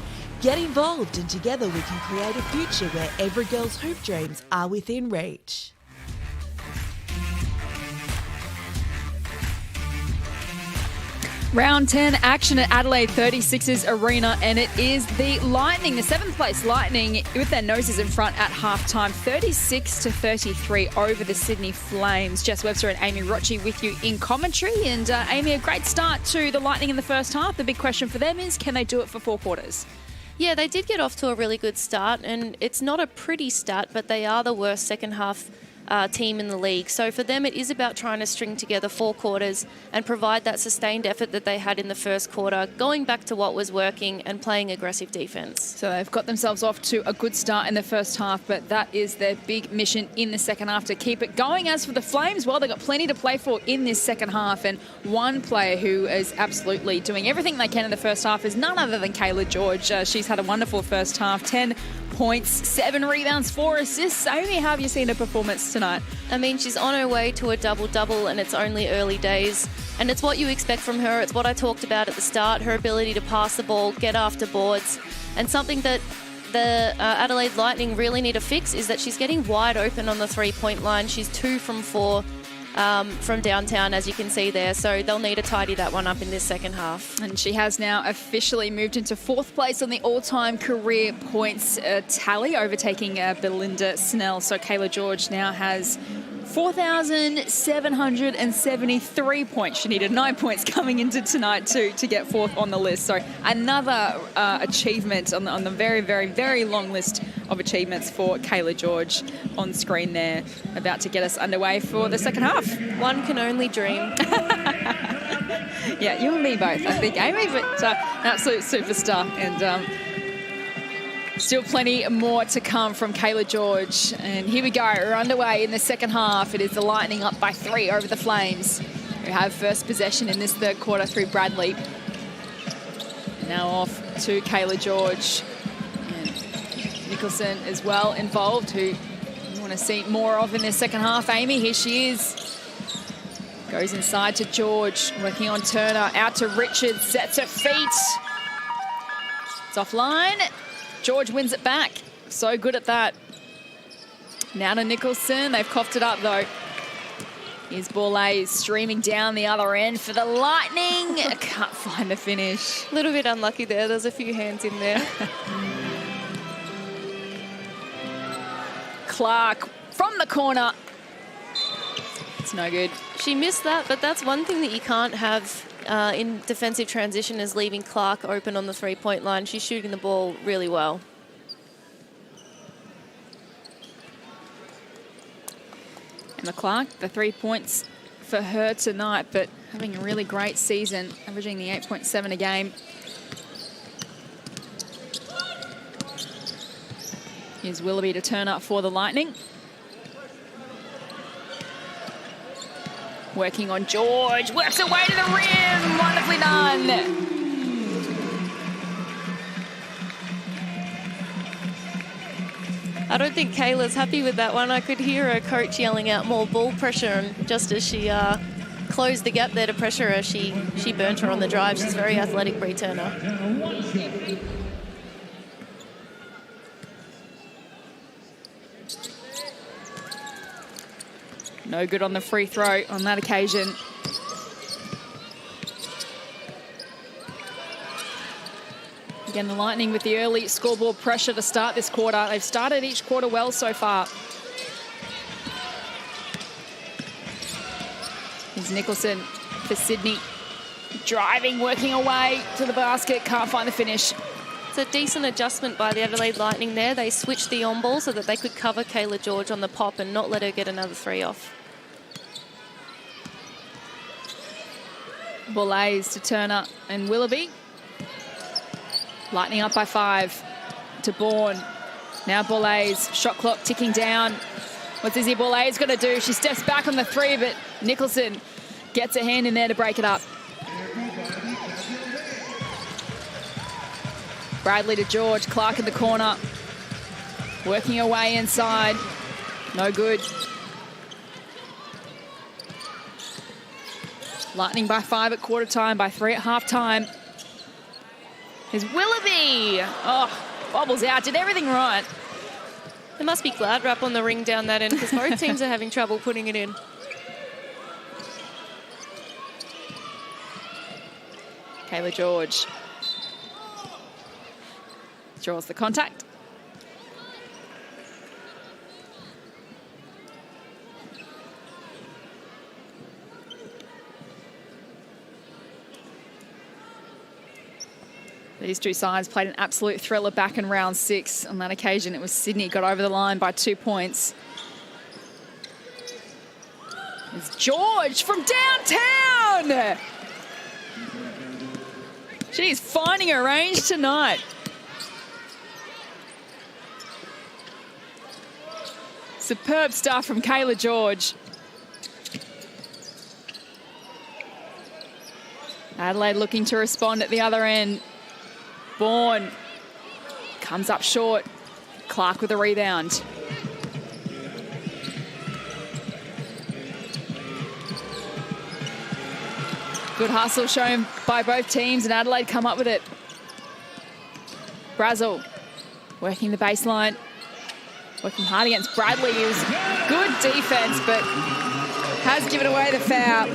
S8: Get involved and together we can create a future where every girl's hoop dreams are within reach.
S3: Round 10 action at Adelaide 36ers Arena, and it is the Lightning, the 7th place Lightning, with their noses in front at halftime, 36-33 over the Sydney Flames. Jess Webster and Amy Rocci with you in commentary. And Amy, a great start to the Lightning in the first half. The big question for them is, can they do it for 4 quarters?
S4: Yeah, they did get off to a really good start, and it's not a pretty stat, but they are the worst second half team in the league. So for them, it is about trying to string together 4 quarters and provide that sustained effort that they had in the first quarter, going back to what was working and playing aggressive defense.
S3: So they've got themselves off to a good start in the first half, but that is their big mission in the second half, to keep it going. As for the Flames, well, they've got plenty to play for in this second half, and one player who is absolutely doing everything they can in the first half is none other than Kayla George. She's had a wonderful first half, 10 points, 7 rebounds, 4 assists. Amy, how have you seen her performance tonight?
S4: I mean, she's on her way to a double-double, and it's only early days. And it's what you expect from her. It's what I talked about at the start, her ability to pass the ball, get after boards. And something that the Adelaide Lightning really need to fix is that she's getting wide open on the three-point line. She's 2 from 4 from downtown, as you can see there. So they'll need to tidy that one up in this second half.
S3: And she has now officially moved into 4th place on the all-time career points tally, overtaking Belinda Snell. So Kayla George now has 4,773 points. She needed 9 points coming into tonight to get 4th on the list. So another achievement on the very, very, very long list of achievements for Kayla George on screen there, about to get us underway for the second half.
S4: One can only dream.
S3: Yeah, you and me both, I think, Amy, but an absolute superstar. And still plenty more to come from Kayla George. And here we go. We're underway in the second half. It is the Lightning up by 3 over the Flames, who have first possession in this third quarter through Bradley. Now off to Kayla George. Nicholson as well involved, who you want to see more of in their second half. Amy, here she is. Goes inside to George, working on Turner, out to Richards, sets her feet. It's offline. George wins it back. So good at that. Now to Nicholson. They've coughed it up though. Here's bola streaming down the other end for the Lightning. Can't find the finish.
S4: A little bit unlucky there. There's a few hands in there.
S3: Clark from the corner. It's no good.
S4: She missed that, but that's one thing that you can't have in defensive transition, is leaving Clark open on the three-point line. She's shooting the ball really well.
S3: Emma Clark, the 3 points for her tonight, but having a really great season, averaging the 8.7 a game. Here's Willoughby to turn up for the Lightning. Working on George, works her way to the rim, wonderfully done.
S4: I don't think Kayla's happy with that one. I could hear her coach yelling out more ball pressure, and just as she closed the gap there to pressure her, she burnt her on the drive. She's very athletic, Bree Turner.
S3: No good on the free throw on that occasion. Again, the Lightning with the early scoreboard pressure to start this quarter. They've started each quarter well so far. Here's Nicholson for Sydney. Driving, working away to the basket. Can't find the finish.
S4: It's a decent adjustment by the Adelaide Lightning there. They switched the on-ball so that they could cover Kayla George on the pop and not let her get another three off.
S3: Bola to Turner and Willoughby. Lightning up by 5 to Bourne. Now Bolay's shot clock ticking down. What's Izzy Bolay's going to do? She steps back on the 3, but Nicholson gets a hand in there to break it up. Bradley to George. Clark in the corner. Working away inside. No good. Lightning by 5 at quarter time, by 3 at half time. Here's Willoughby. Oh, bobbles out. Did everything right.
S4: There must be glad wrap on the ring down that end, because both teams are having trouble putting it in.
S3: Kayla George draws the contact. These two sides played an absolute thriller back in round 6. On that occasion, it was Sydney got over the line by 2 points. It's George from downtown. She's finding her range tonight. Superb stuff from Kayla George. Adelaide looking to respond at the other end. Bourne comes up short. Clark with a rebound. Good hustle shown by both teams, and Adelaide come up with it. Brazel working the baseline. Working hard against Bradley. It was good defense, but has given away the foul.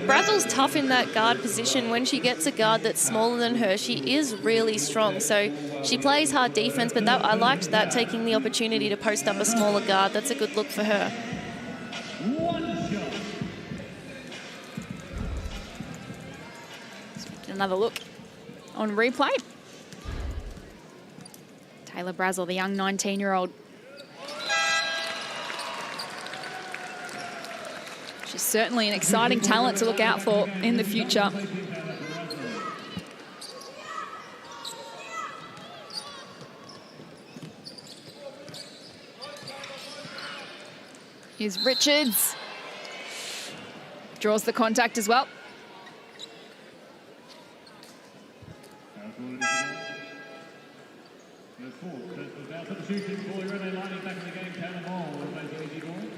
S4: Brazel's tough in that guard position. When she gets a guard that's smaller than her, she is really strong. So she plays hard defense, but I liked that, taking the opportunity to post up a smaller guard. That's a good look for her.
S3: Another look on replay. Taylor Brazel, the young 19-year-old. She's certainly an exciting talent to look out for in the future. Here's Richards. Draws the contact as well.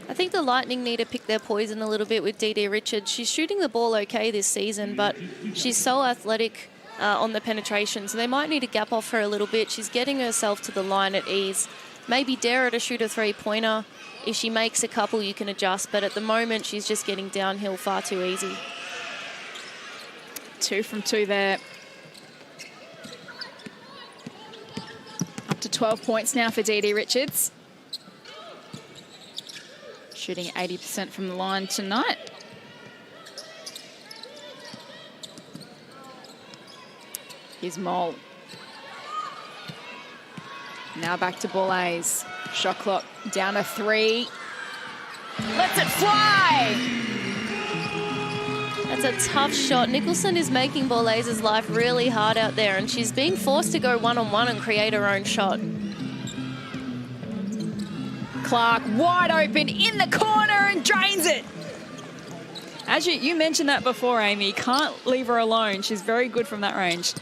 S4: I think the Lightning need to pick their poison a little bit with Dee Richards. She's shooting the ball okay this season, but she's so athletic on the penetration, so they might need to gap off her a little bit. She's getting herself to the line at ease. Maybe dare her to shoot a three-pointer. If she makes a couple, you can adjust, but at the moment, she's just getting downhill far too easy.
S3: 2 from 2 there. Up to 12 points now for Dee Richards. Shooting 80% from the line tonight. Here's Mole. Now back to Boula's. Shot clock down to 3. Lets it fly!
S4: That's a tough shot. Nicholson is making Boula's life really hard out there, and she's being forced to go one-on-one and create her own shot.
S3: Clark wide open in the corner and drains it. As you mentioned that before, Amy, you can't leave her alone. She's very good from that range.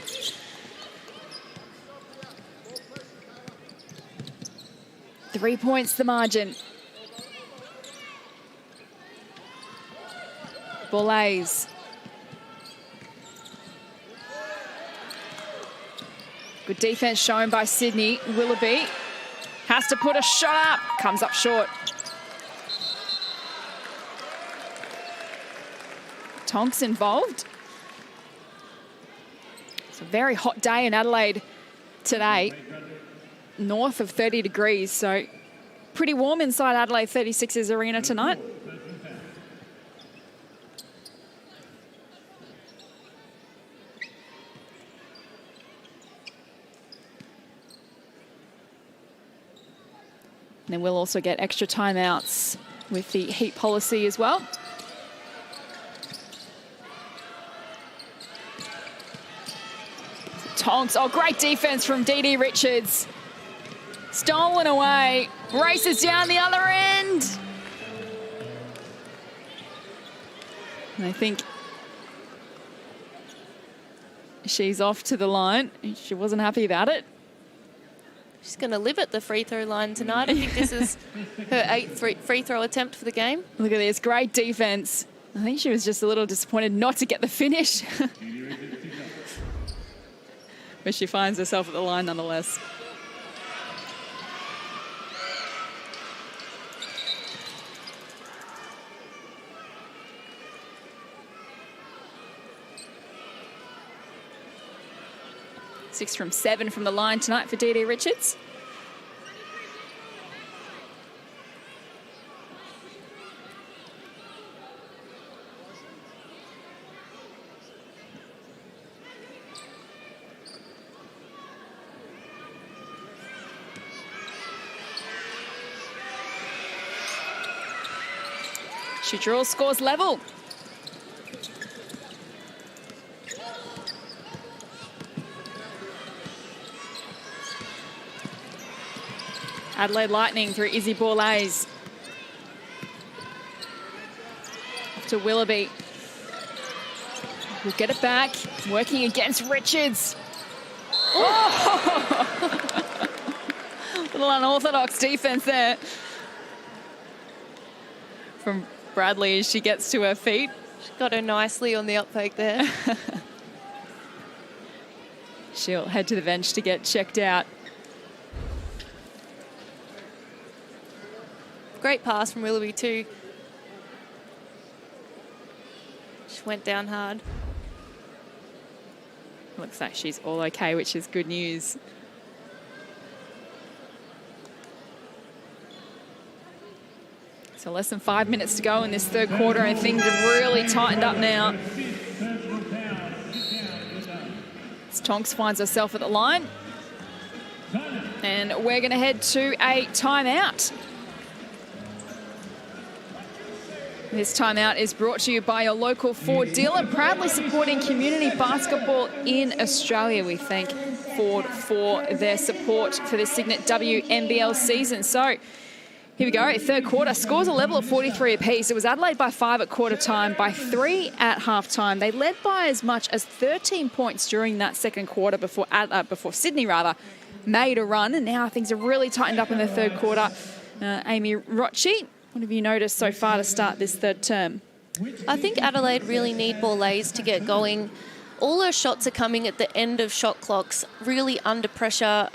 S3: Three points the margin. Boula's. Good defense shown by Sydney. Willoughby has to put a shot up. Comes up short. Tonks involved. It's a very hot day in Adelaide today. North of 30 degrees, so pretty warm inside Adelaide 36ers arena tonight. And then we'll also get extra timeouts with the heat policy as well. Tonks, oh, great defense from Dee Richards. Stolen away, races down the other end. And I think she's off to the line. She wasn't happy about it.
S4: She's going to live at the free throw line tonight. I think this is her 8th free throw attempt for the game.
S3: Look at this, great defense. I think she was just a little disappointed not to get the finish. But she finds herself at the line nonetheless. Six from 7 from the line tonight for Dee Richards. She draws, scores level. Adelaide Lightning through Izzy Boula's. Off to Willoughby. We'll get it back. Working against Richards. Oh! Little unorthodox defense there from Bradley as she gets to her feet.
S4: She got her nicely on the up fake there.
S3: She'll head to the bench to get checked out.
S4: Great pass from Willoughby too. She went down hard.
S3: Looks like she's all okay, which is good news. So less than 5 minutes to go in this third quarter, and things have really tightened up now. As Tonks finds herself at the line. And we're going to head to a timeout. This timeout is brought to you by your local Ford dealer, proudly supporting community basketball in Australia. We thank Ford for their support for the Cygnett WNBL season. So here we go, third quarter, scores a level of 43 apiece. It was Adelaide by 5 at quarter time, by 3 at half time. They led by as much as 13 points during that second quarter before Sydney made a run, and now things are really tightened up in the third quarter. Amy Rocci, what have you noticed so far to start this third term?
S4: I think Adelaide really need Borlase to get going. All her shots are coming at the end of shot clocks, really under pressure.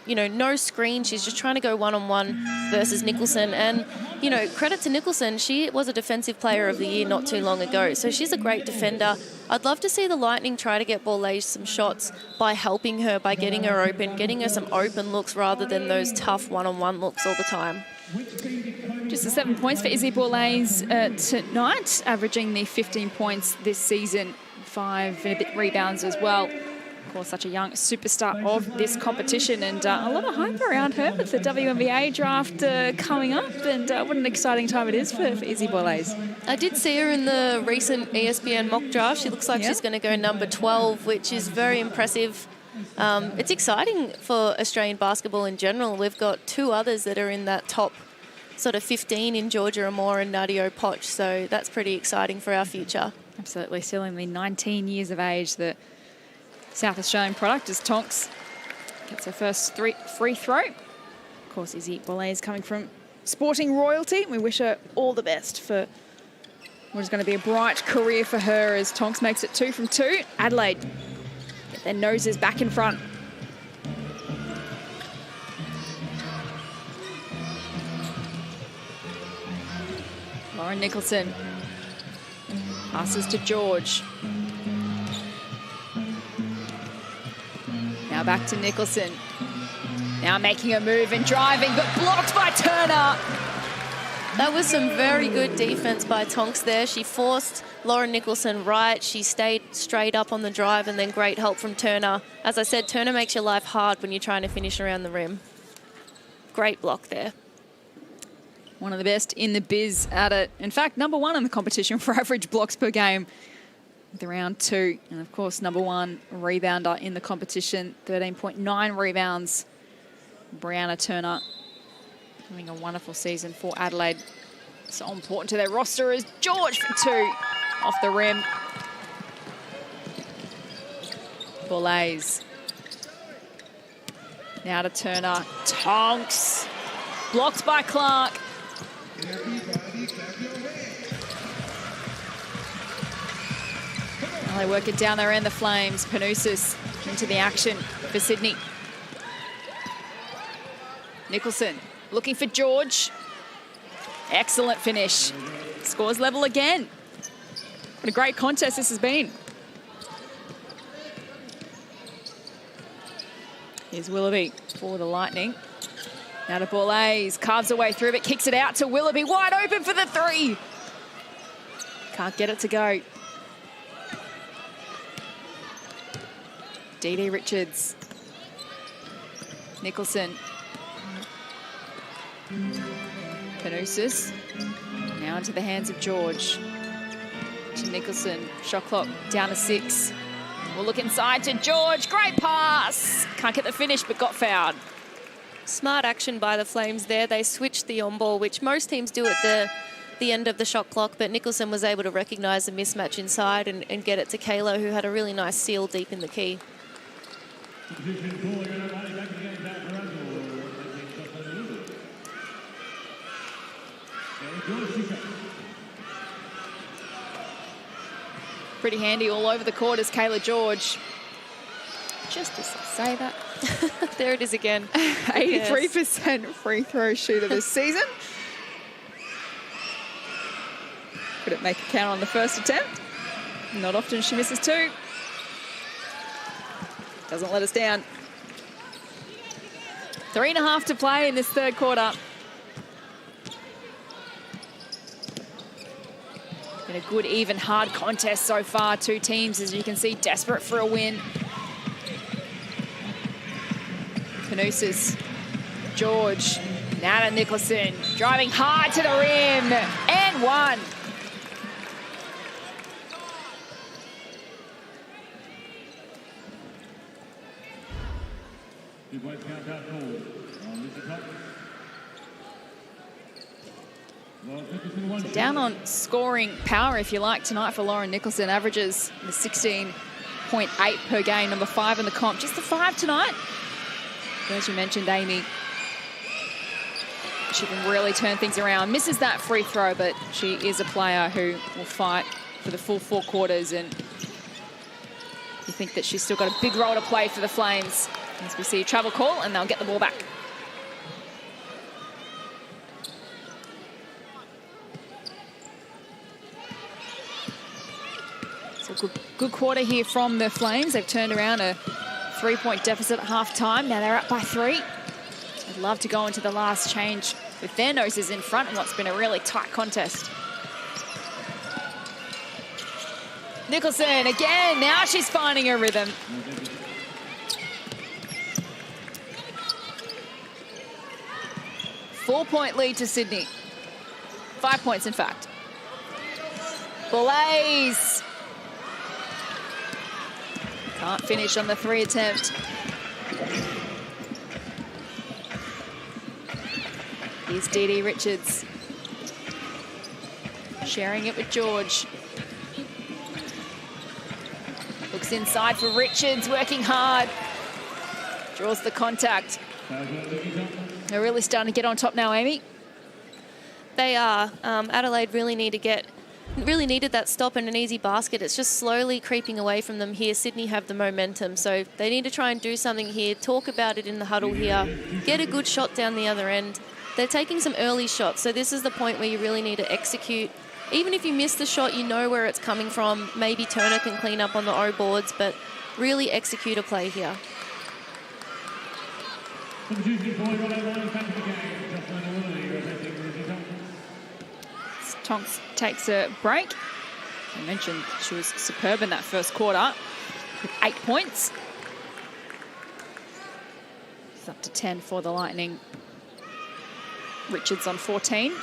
S4: You know, no screen. She's just trying to go one-on-one versus Nicholson. And, you know, credit to Nicholson. She was a Defensive Player of the Year not too long ago. So she's a great defender. I'd love to see the Lightning try to get Borlase some shots by helping her, by getting her open, getting her some open looks rather than those tough one-on-one looks all the time.
S3: Just the 7 points for Izzy Borlase tonight, averaging the 15 points this season. 5 and a bit rebounds as well. Of course, such a young superstar of this competition, and a lot of hype around her with the WNBA draft coming up, and what an exciting time it is for Izzy Borlase.
S4: I did see her in the recent ESPN mock draft. She looks like she's going to go number 12, which is very impressive. It's exciting for Australian basketball in general. We've got 2 others that are in that top sort of 15 in Georgia Amore and Nadia Poch, so that's pretty exciting for our future.
S3: Absolutely, still only 19 years of age. The South Australian product as Tonks gets her first free throw. Of course, Izzy Borlase coming from sporting royalty. We wish her all the best for what is going to be a bright career for her as Tonks makes it 2 from 2. Adelaide get their noses back in front. Lauren Nicholson passes to George. Now back to Nicholson. Now making a move and driving, but blocked by Turner.
S4: That was some very good defense by Tonks there. She forced Lauren Nicholson right. She stayed straight up on the drive, and then great help from Turner. As I said, Turner makes your life hard when you're trying to finish around the rim. Great block there.
S3: One of the best in the biz at it. In fact, number 1 in the competition for average blocks per game with around 2. And of course, number 1 rebounder in the competition, 13.9 rebounds. Brianna Turner having a wonderful season for Adelaide. So important to their roster is George for 2 off the rim. Borlase. Now to Turner. Tonks. Blocked by Clark. Well, they work it down there in the Flames. Panousis into the action for Sydney. Nicholson looking for George. Excellent finish. Scores level again. What a great contest this has been. Here's Willoughby for the Lightning. Now to Borlase, carves her way through, but kicks it out to Willoughby, wide open for the 3. Can't get it to go. Dee Richards. Nicholson. Panousis. Now into the hands of George. To Nicholson. Shot clock down to 6. We'll look inside to George. Great pass. Can't get the finish, but got fouled.
S4: Smart action by the Flames there. They switched the on-ball, which most teams do at the end of the shot clock, but Nicholson was able to recognise the mismatch inside and get it to Kayla, who had a really nice seal deep in the key.
S3: Pretty handy all over the court is Kayla George. Just as I say that.
S4: There it is again.
S3: 83% free throw shooter this season. Could it make it count on the first attempt? Not often she misses 2. Doesn't let us down. 3.5 to play in this third quarter. Been a good, even, hard contest so far. 2 teams, as you can see, desperate for a win. Panousis, George, now to Nicholson, driving hard to the rim, and 1. So down on scoring power, if you like, tonight for Lauren Nicholson. Averages the 16.8 per game, number 5 in the comp. Just the 5 tonight. As you mentioned, Amy, she can really turn things around. Misses that free throw, but she is a player who will fight for the full 4 quarters, and you think that she's still got a big role to play for the Flames. As we see a travel call, and they'll get the ball back. So good quarter here from the Flames. They've turned around a 3-point deficit at half-time. Now they're up by 3. I'd love to go into the last change with their noses in front in what's been a really tight contest. Nicholson again. Now she's finding her rhythm. Four-point lead to Sydney. 5 points, in fact. Blaze. Can't finish on the 3 attempt. Here's Dee Dee Richards. Sharing it with George. Looks inside for Richards, working hard. Draws the contact. They're really starting to get on top now, Amy.
S4: They are. Adelaide really needed that stop and an easy basket. It's just slowly creeping away from them here. Sydney have the momentum, so they need to try and do something here, talk about it in the huddle here, get a good shot down the other end. They're taking some early shots, so this is the point where you really need to execute. Even if you miss the shot, you know where it's coming from. Maybe Turner can clean up on the O boards, but really execute a play here.
S3: Tonks takes a break. I mentioned she was superb in that first quarter with 8 points. It's up to 10 for the Lightning. Richards on 14.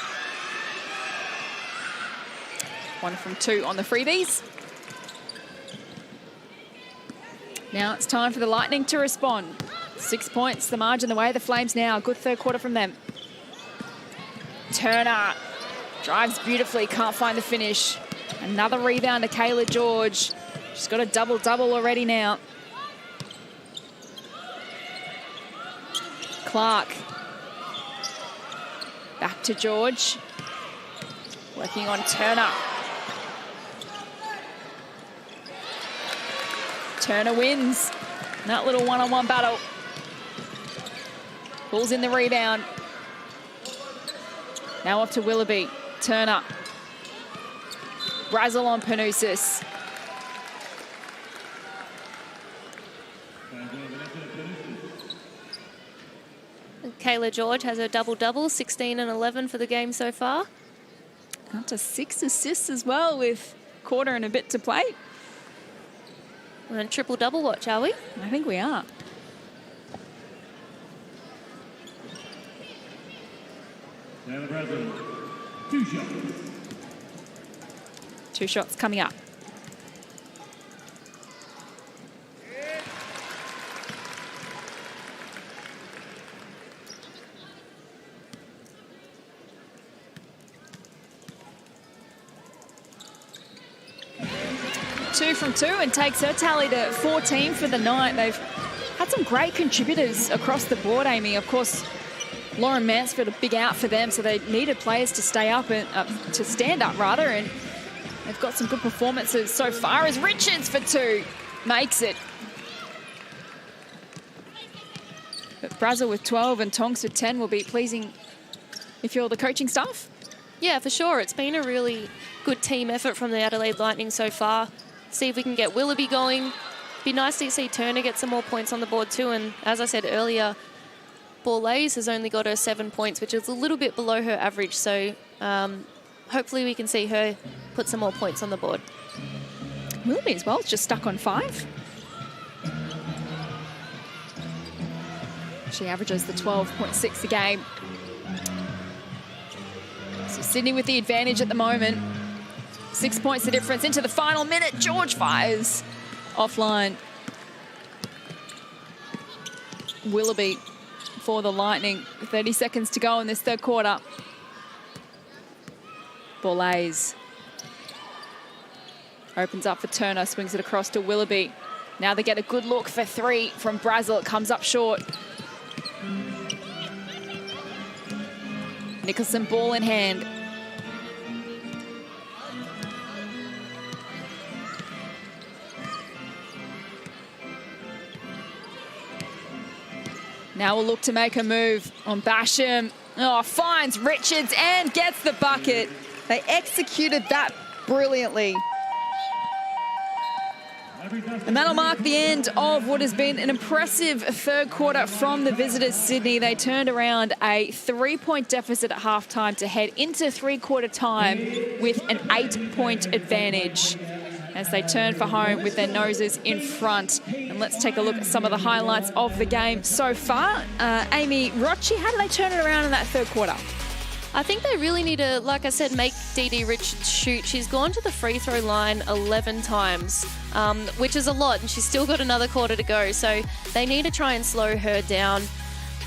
S3: 1 from 2 on the freebies. Now it's time for the Lightning to respond. 6 points, the margin the way the Flames now. Good third quarter from them. Turner drives beautifully, can't find the finish. Another rebound to Kayla George. She's got a double-double already now. Clark. Back to George. Working on Turner. Turner wins that little one-on-one battle. Pulls in the rebound. Now off to Willoughby. Turner. Brazel on Panousis.
S4: Kayla George has a double-double, 16 and 11 for the game so far.
S3: Up to 6 assists as well with quarter and a bit to play.
S4: We're on triple-double watch, are we?
S3: I think we are.
S19: Two shots.
S3: 2 shots coming up. Two from 2 and takes her tally to 14 for the night. They've had some great contributors across the board, Amy. Of course, Lauren Mansfield, a big out for them, so they needed players to stay up and to stand up rather, and they've got some good performances so far as Richards for 2 makes it. But Brazel with 12 and Tonks with 10 will be pleasing if you're the coaching staff.
S4: Yeah, for sure. It's been a really good team effort from the Adelaide Lightning so far. See if we can get Willoughby going. Be nice to see Turner get some more points on the board too. And as I said earlier, Borlase has only got her 7 points, which is a little bit below her average. So hopefully we can see her put some more points on the board.
S3: Willoughby as well, it's just stuck on 5. She averages the 12.6 a game. So Sydney with the advantage at the moment. 6 points the difference into the final minute. George fires offline. Willoughby for the Lightning. 30 seconds to go in this third quarter. Borlase opens up for Turner, swings it across to Willoughby. Now they get a good look for 3 from Brazel. It comes up short. Nicholson, ball in hand. Now we'll look to make a move on Basham. Oh, finds Richards and gets the bucket. They executed that brilliantly. And that'll mark the end of what has been an impressive third quarter from the visitors, Sydney. They turned around a 3-point deficit at halftime to head into three-quarter time with an 8-point advantage as they turn for home with their noses in front. And let's take a look at some of the highlights of the game so far. Amy, Rochi, how did they turn it around in that third quarter?
S4: I think they really need to, like I said, make Dee Richards shoot. She's gone to the free throw line 11 times, which is a lot, and she's still got another quarter to go. So they need to try and slow her down.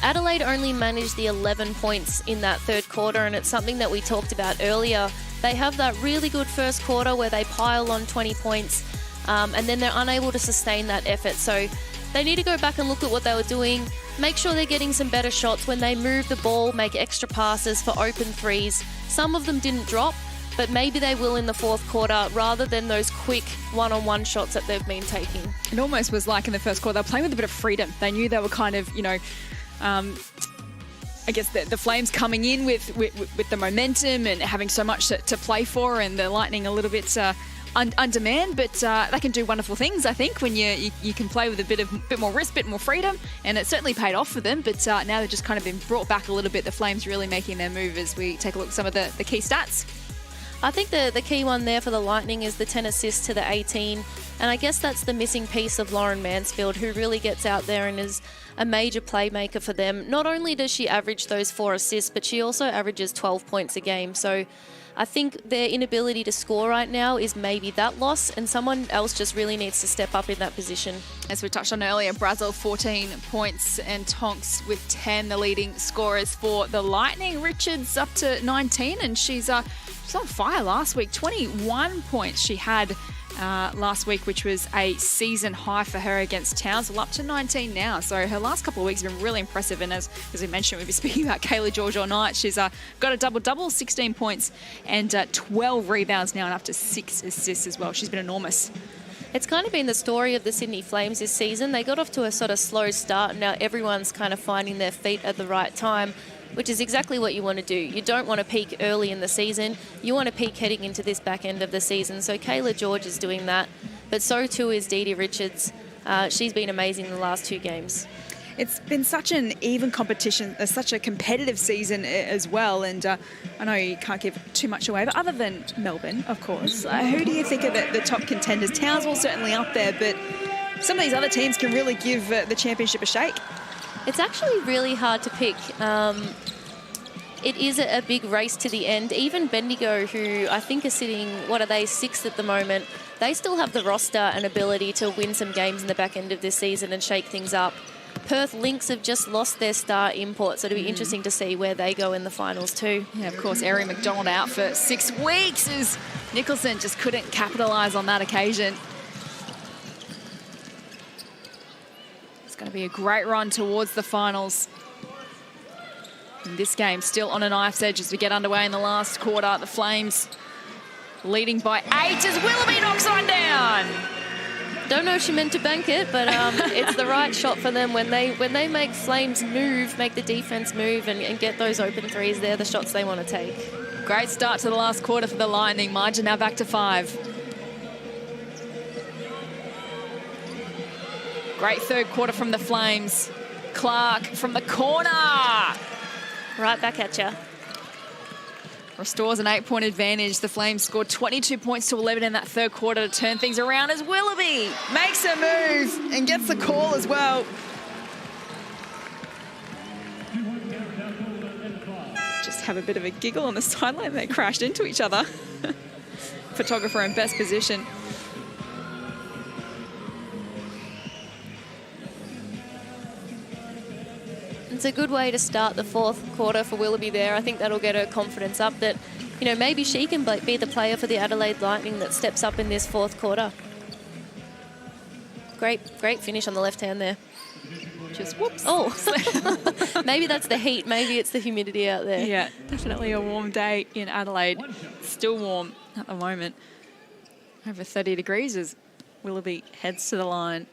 S4: Adelaide only managed the 11 points in that third quarter, and it's something that we talked about earlier. They have that really good first quarter where they pile on 20 points, and then they're unable to sustain that effort. So they need to go back and look at what they were doing, make sure they're getting some better shots when they move the ball, make extra passes for open threes. Some of them didn't drop, but maybe they will in the fourth quarter rather than those quick one-on-one shots that they've been taking.
S3: It almost was like in the first quarter, they were playing with a bit of freedom. They knew they were kind of, you know, I guess the Flames coming in with the momentum and having so much to play for, and the Lightning a little bit on demand, but they can do wonderful things, I think, when you can play with a bit more risk, bit more freedom, and it certainly paid off for them. But now they've just kind of been brought back a little bit. The Flames really making their move as we take a look at some of the key stats.
S4: I think the key one there for the Lightning is the 10 assists to the 18, and I guess that's the missing piece of Lauren Mansfield, who really gets out there and is a major playmaker for them. Not only does she average those 4 assists, but she also averages 12 points a game. So I think their inability to score right now is maybe that loss, and someone else just really needs to step up in that position.
S3: As we touched on earlier, Brazil 14 points and Tonks with 10, the leading scorers for the Lightning. Richards up to 19, and she's on fire last week. 21 points she had last week, which was a season high for her against Townsville, up to 19 now. So her last couple of weeks have been really impressive. And as we mentioned, we'll be speaking about Kayla George all night. She's got a double-double, 16 points and 12 rebounds now and up to 6 assists as well. She's been enormous.
S4: It's kind of been the story of the Sydney Flames this season. They got off to a sort of slow start, and now everyone's kind of finding their feet at the right time, which is exactly what you want to do. You don't want to peak early in the season. You want to peak heading into this back end of the season. So Kayla George is doing that, but so too is Dee Richards. She's been amazing in the last 2 games.
S3: It's been such an even competition, such a competitive season as well. And I know you can't give too much away, but other than Melbourne, of course, who do you think are the top contenders? Townsville certainly up there, but some of these other teams can really give the championship a shake.
S4: It's actually really hard to pick. It is a big race to the end. Even Bendigo, who I think are sitting, 6th at the moment, they still have the roster and ability to win some games in the back end of this season and shake things up. Perth Lynx have just lost their star import, so it'll be interesting to see where they go in the finals too.
S3: Yeah, of course, Erin McDonald out for 6 weeks as Nicholson just couldn't capitalise on that occasion. It's going to be a great run towards the finals. And this game still on a knife's edge as we get underway in the last quarter. The Flames leading by 8 as Willoughby knocks one down.
S4: Don't know if she meant to bank it, but it's the right shot for them. When they make Flames move, make the defense move and get those open threes, they're the shots they want to take.
S3: Great start to the last quarter for the Lightning. Margin now back to 5. Great third quarter from the Flames. Clark from the corner.
S4: Right back at you.
S3: Restores an 8-point advantage. The Flames scored 22 points to 11 in that third quarter to turn things around as Willoughby makes a move and gets the call as well. Just have a bit of a giggle on the sideline. They crashed into each other. Photographer in best position.
S4: It's a good way to start the fourth quarter for Willoughby there. I think that'll get her confidence up that, you know, maybe she can be the player for the Adelaide Lightning that steps up in this fourth quarter. Great finish on the left hand there.
S3: Just whoops.
S4: Oh, maybe that's the heat. Maybe it's the humidity out there.
S3: Yeah, definitely a warm day in Adelaide. Still warm at the moment. Over 30 degrees as Willoughby heads to the line.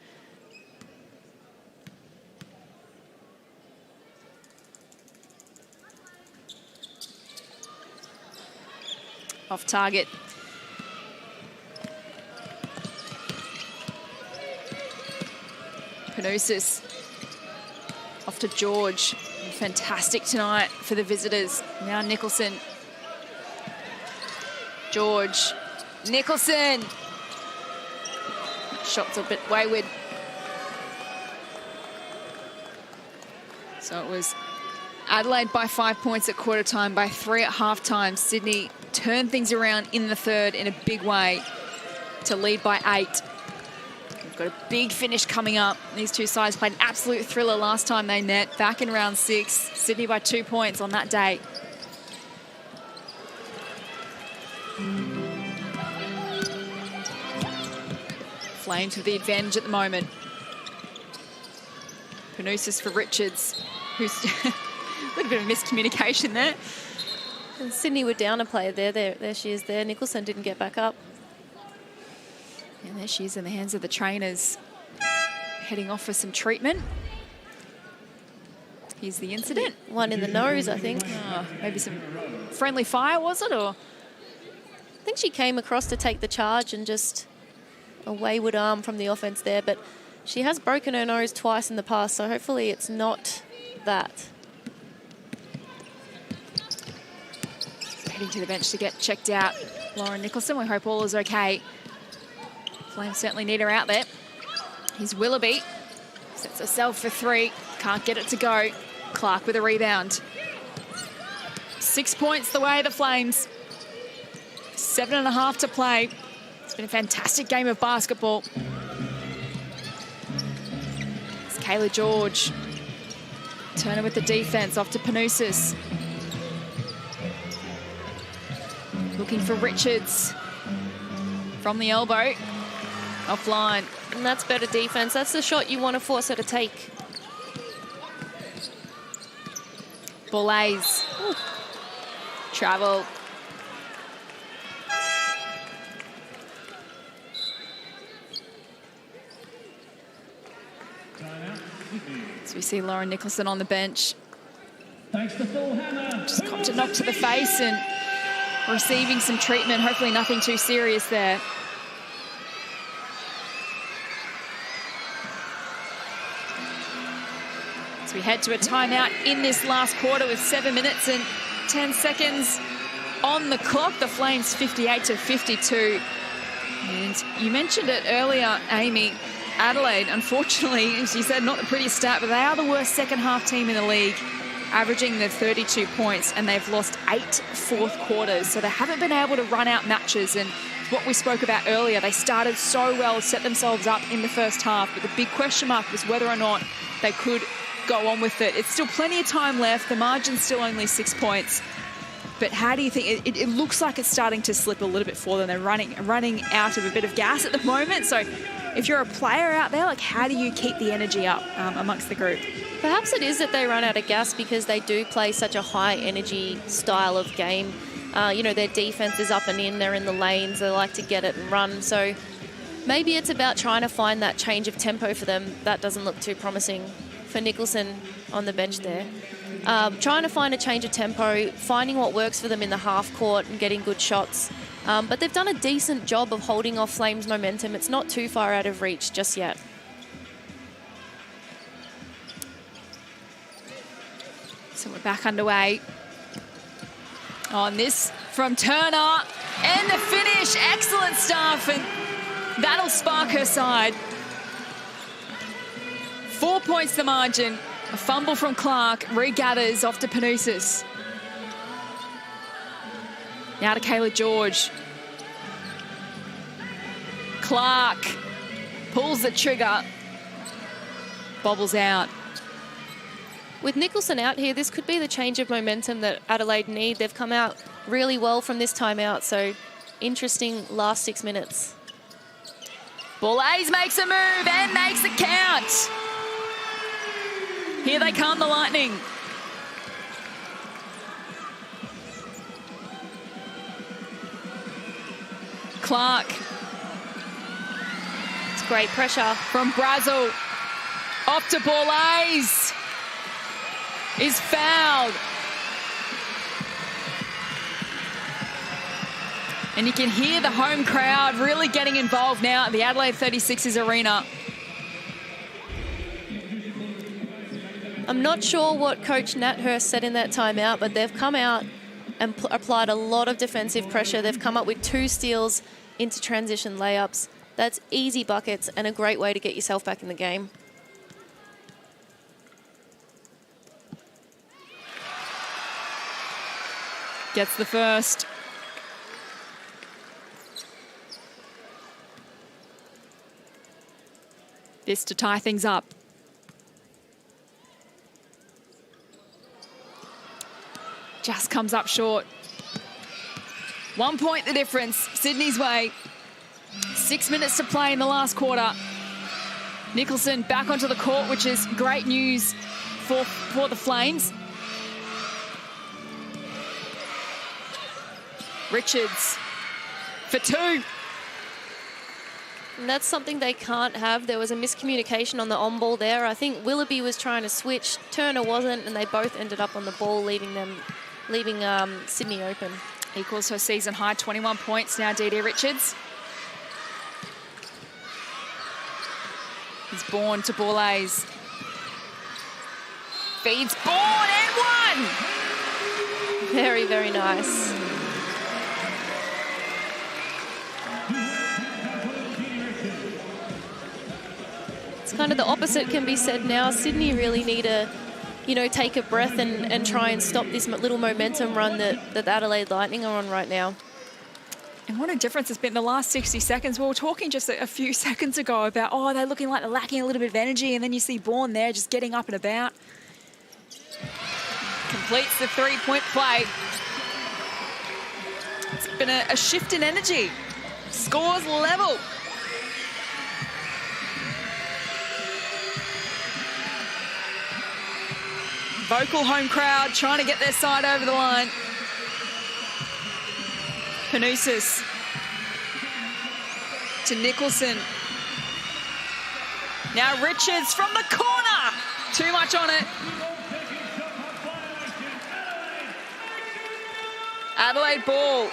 S3: Off target. Panousis off to George. Fantastic tonight for the visitors. Now Nicholson. George. Nicholson. Shot's a bit wayward. So it was Adelaide by 5 points at quarter time, by 3 at half time. Sydney turned things around in the third in a big way to lead by 8. We've got a big finish coming up. These two sides played an absolute thriller last time they met, back in round 6. Sydney by 2 points on that day. Flames with the advantage at the moment. Panousis for Richards, who's a little bit of miscommunication there.
S4: And Sydney were down a player there. There she is there. Nicholson didn't get back up.
S3: And there she is in the hands of the trainers, heading off for some treatment. Here's the incident.
S4: One in the nose, I think.
S3: Oh, maybe some friendly fire, was it? Or
S4: I think she came across to take the charge and just a wayward arm from the offense there. But she has broken her nose twice in the past, so hopefully it's not that.
S3: Heading to the bench to get checked out. Lauren Nicholson, we hope all is okay. Flames certainly need her out there. Here's Willoughby. Sets herself for 3. Can't get it to go. Clark with a rebound. 6 points the way of the Flames. 7.5 to play. It's been a fantastic game of basketball. It's Kayla George. Turner with the defense, off to Panousis. Looking for Richards. From the elbow. Offline.
S4: And that's better defense. That's the shot you want to force her to take.
S3: Boulays. Travel. So we see Lauren Nicholson on the bench. Just copped a knock to the face and receiving some treatment. Hopefully nothing too serious there. So we head to a timeout in this last quarter with 7 minutes and 10 seconds on the clock. The Flames 58-52. And you mentioned it earlier, Amy. Adelaide, unfortunately, as you said, not the prettiest stat, but they are the worst second half team in the league, averaging their 32 points, and they've lost 8 fourth quarters. So they haven't been able to run out matches. And what we spoke about earlier, they started so well, set themselves up in the first half, but the big question mark was whether or not they could go on with it. It's still plenty of time left. The margin's still only 6 points. But how do you think, it looks like it's starting to slip a little bit for them. They're running out of a bit of gas at the moment. So if you're a player out there, like, how do you keep the energy up amongst the group?
S4: Perhaps it is that they run out of gas because they do play such a high energy style of game. You know, their defense is up and in, they're in the lanes, they like to get it and run. So maybe it's about trying to find that change of tempo for them. That doesn't look too promising for Nicholson on the bench there. Trying to find a change of tempo, finding what works for them in the half court and getting good shots. But they've done a decent job of holding off Flames' momentum. It's not too far out of reach just yet.
S3: So we're back underway. On this from Turner. And the finish. Excellent stuff. And that'll spark her side. 4 points the margin. A fumble from Clark. Regathers off to Panousis. Now to Kayla George. Clark pulls the trigger. Bobbles out.
S4: With Nicholson out here, this could be the change of momentum that Adelaide need. They've come out really well from this timeout, so interesting last 6 minutes.
S3: Boulays makes a move and makes it count. Here they come, the Lightning. Clark.
S4: It's great pressure.
S3: From Brazil. Off to Borlase. Is fouled. And you can hear the home crowd really getting involved now at the Adelaide 36ers arena.
S4: I'm not sure what Coach Nat Hurst said in that timeout, but they've come out and applied a lot of defensive pressure. They've come up with 2 steals into transition layups. That's easy buckets and a great way to get yourself back in the game.
S3: Gets the first. This to tie things up. Just comes up short. 1 point the difference, Sydney's way. 6 minutes to play in the last quarter. Nicholson back onto the court, which is great news for the Flames. Richards for 2.
S4: And that's something they can't have. There was a miscommunication on the on-ball there. I think Willoughby was trying to switch, Turner wasn't, and they both ended up on the ball, leaving Sydney open.
S3: Equals her season high, 21 points now, Dee Richards. He's Bourne to Borlase. Feeds Bourne and 1!
S4: Very, very nice. It's kind of the opposite can be said now. Sydney really need to, take a breath and try and stop this little momentum run that the Adelaide Lightning are on right now.
S3: And what a difference it's been in the last 60 seconds. We were talking just a few seconds ago about, they're looking like they're lacking a little bit of energy, and then you see Bourne there just getting up and about. Completes the 3-point play. It's been a shift in energy. Scores level. Vocal home crowd trying to get their side over the line. Panousis to Nicholson. Now Richards from the corner. Too much on it. Adelaide ball.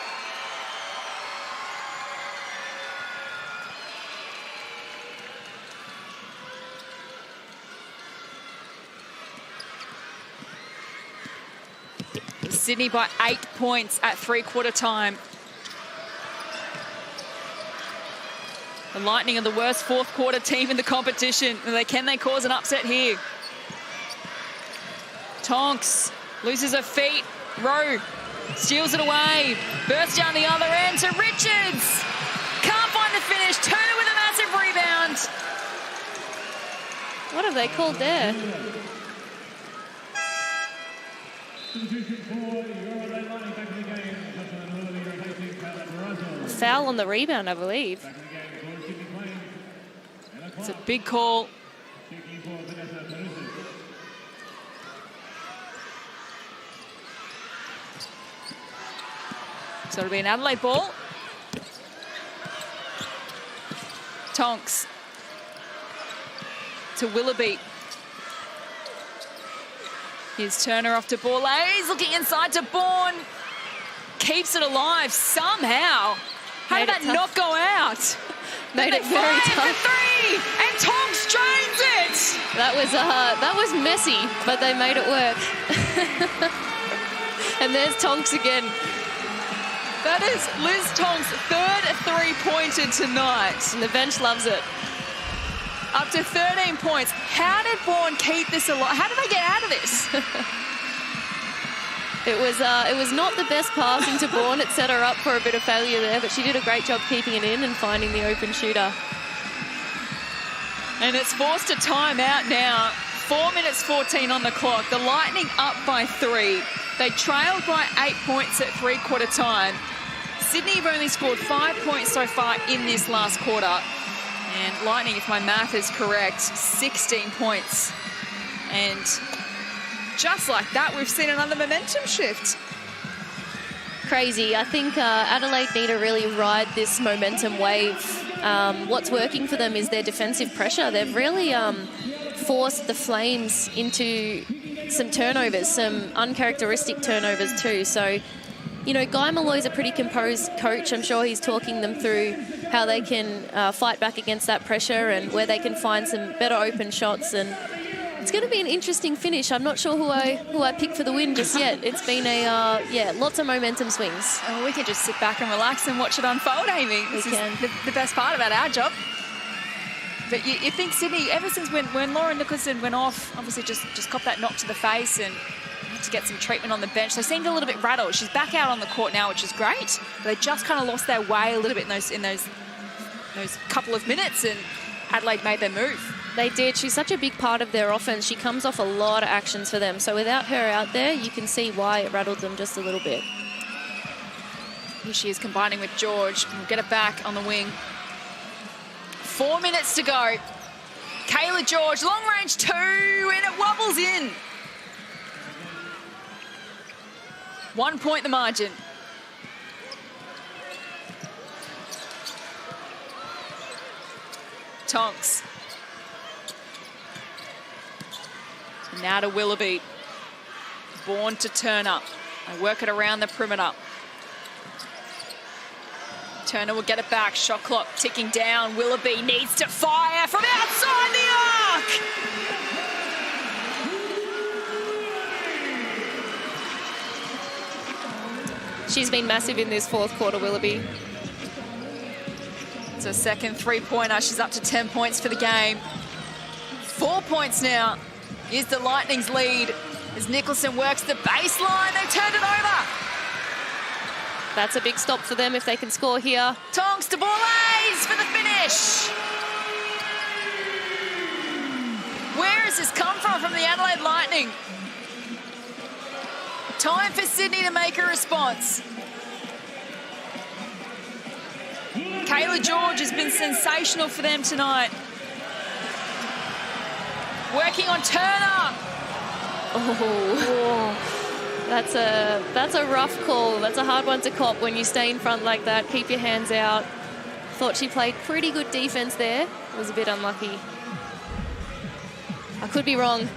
S3: Sydney by 8 points at 3/4 time. The Lightning are the worst 4th quarter team in the competition. Can they cause an upset here? Tonks loses her feet. Rowe steals it away. Bursts down the other end to Richards. Can't find the finish. Turner with a massive rebound.
S4: What have they called there? Foul on the rebound, I believe.
S3: It's a big call. So it'll be an Adelaide ball. Tonks to Willoughby. Here's Turner off to Borlase, looking inside to Bourne. Keeps it alive somehow. How did that not go out?
S4: Made it very tough.
S3: For 3, and Tonks drains it.
S4: That was messy, but they made it work. And there's Tonks again.
S3: That is Liz Tonks' 3rd 3-pointer tonight.
S4: And the bench loves it.
S3: Up to 13 points. How did Bourne keep this alive? How did they get out of this?
S4: It was not the best pass into Bourne. It set her up for a bit of failure there, but she did a great job keeping it in and finding the open shooter.
S3: And it's forced a timeout now. 4 minutes 14 on the clock. The Lightning up by 3. They trailed by 8 points at 3/4 time. Sydney have only scored 5 points so far in this last quarter. And Lightning, if my math is correct, 16 points.
S20: And just like that, we've seen another momentum shift.
S4: Crazy. I think Adelaide need to really ride this momentum wave. What's working for them is their defensive pressure. They've really forced the Flames into some turnovers, some uncharacteristic turnovers too. So, you know, Guy Malloy's a pretty composed coach. I'm sure he's talking them through how they can fight back against that pressure and where they can find some better open shots. And it's going to be an interesting finish. I'm not sure who I picked for the win just yet. It's been a, lots of momentum swings.
S3: Oh, we can just sit back and relax and watch it unfold, Amy. This is the best part about our job. But you think Sydney, ever since when Lauren Nicholson went off, obviously just copped that knock to the face and had to get some treatment on the bench, they seemed a little bit rattled. She's back out on the court now, which is great. But they just kind of lost their way a little bit in those couple of minutes, and Adelaide made their move.
S4: They did. She's such a big part of their offense. She comes off a lot of actions for them. So without her out there, you can see why it rattled them just a little bit.
S3: Here she is combining with George. We'll get it back on the wing. 4 minutes to go. Kayla George, long range 2, and it wobbles in. 1 point the margin. Tonks. Now to Willoughby. Born to Turner. They work it around the perimeter. Turner will get it back. Shot clock ticking down. Willoughby needs to fire from outside the arc.
S4: She's been massive in this fourth quarter, Willoughby.
S3: It's her second three-pointer. She's up to 10 points for the game. 4 points now is the Lightning's lead as Nicholson works the baseline. They turned it over.
S4: That's a big stop for them if they can score here.
S3: Tonks to Borlays for the finish. Where has this come from the Adelaide Lightning? Time for Sydney to make a response. Kayla George has been sensational for them tonight. Working on Turner.
S4: Oh. That's a rough call. That's a hard one to cop when you stay in front like that. Keep your hands out. Thought she played pretty good defense there. Was a bit unlucky. I could be wrong.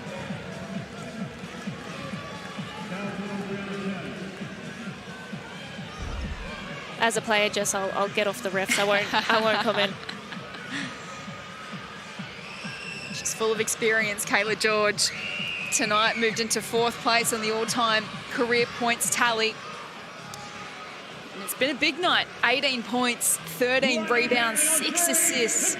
S4: As a player, Jess, I'll get off the refs. I won't comment.
S3: She's full of experience, Kayla George. Tonight moved into 4th place on the all-time career points tally. And it's been a big night. 18 points, 13 rebounds, 6 assists.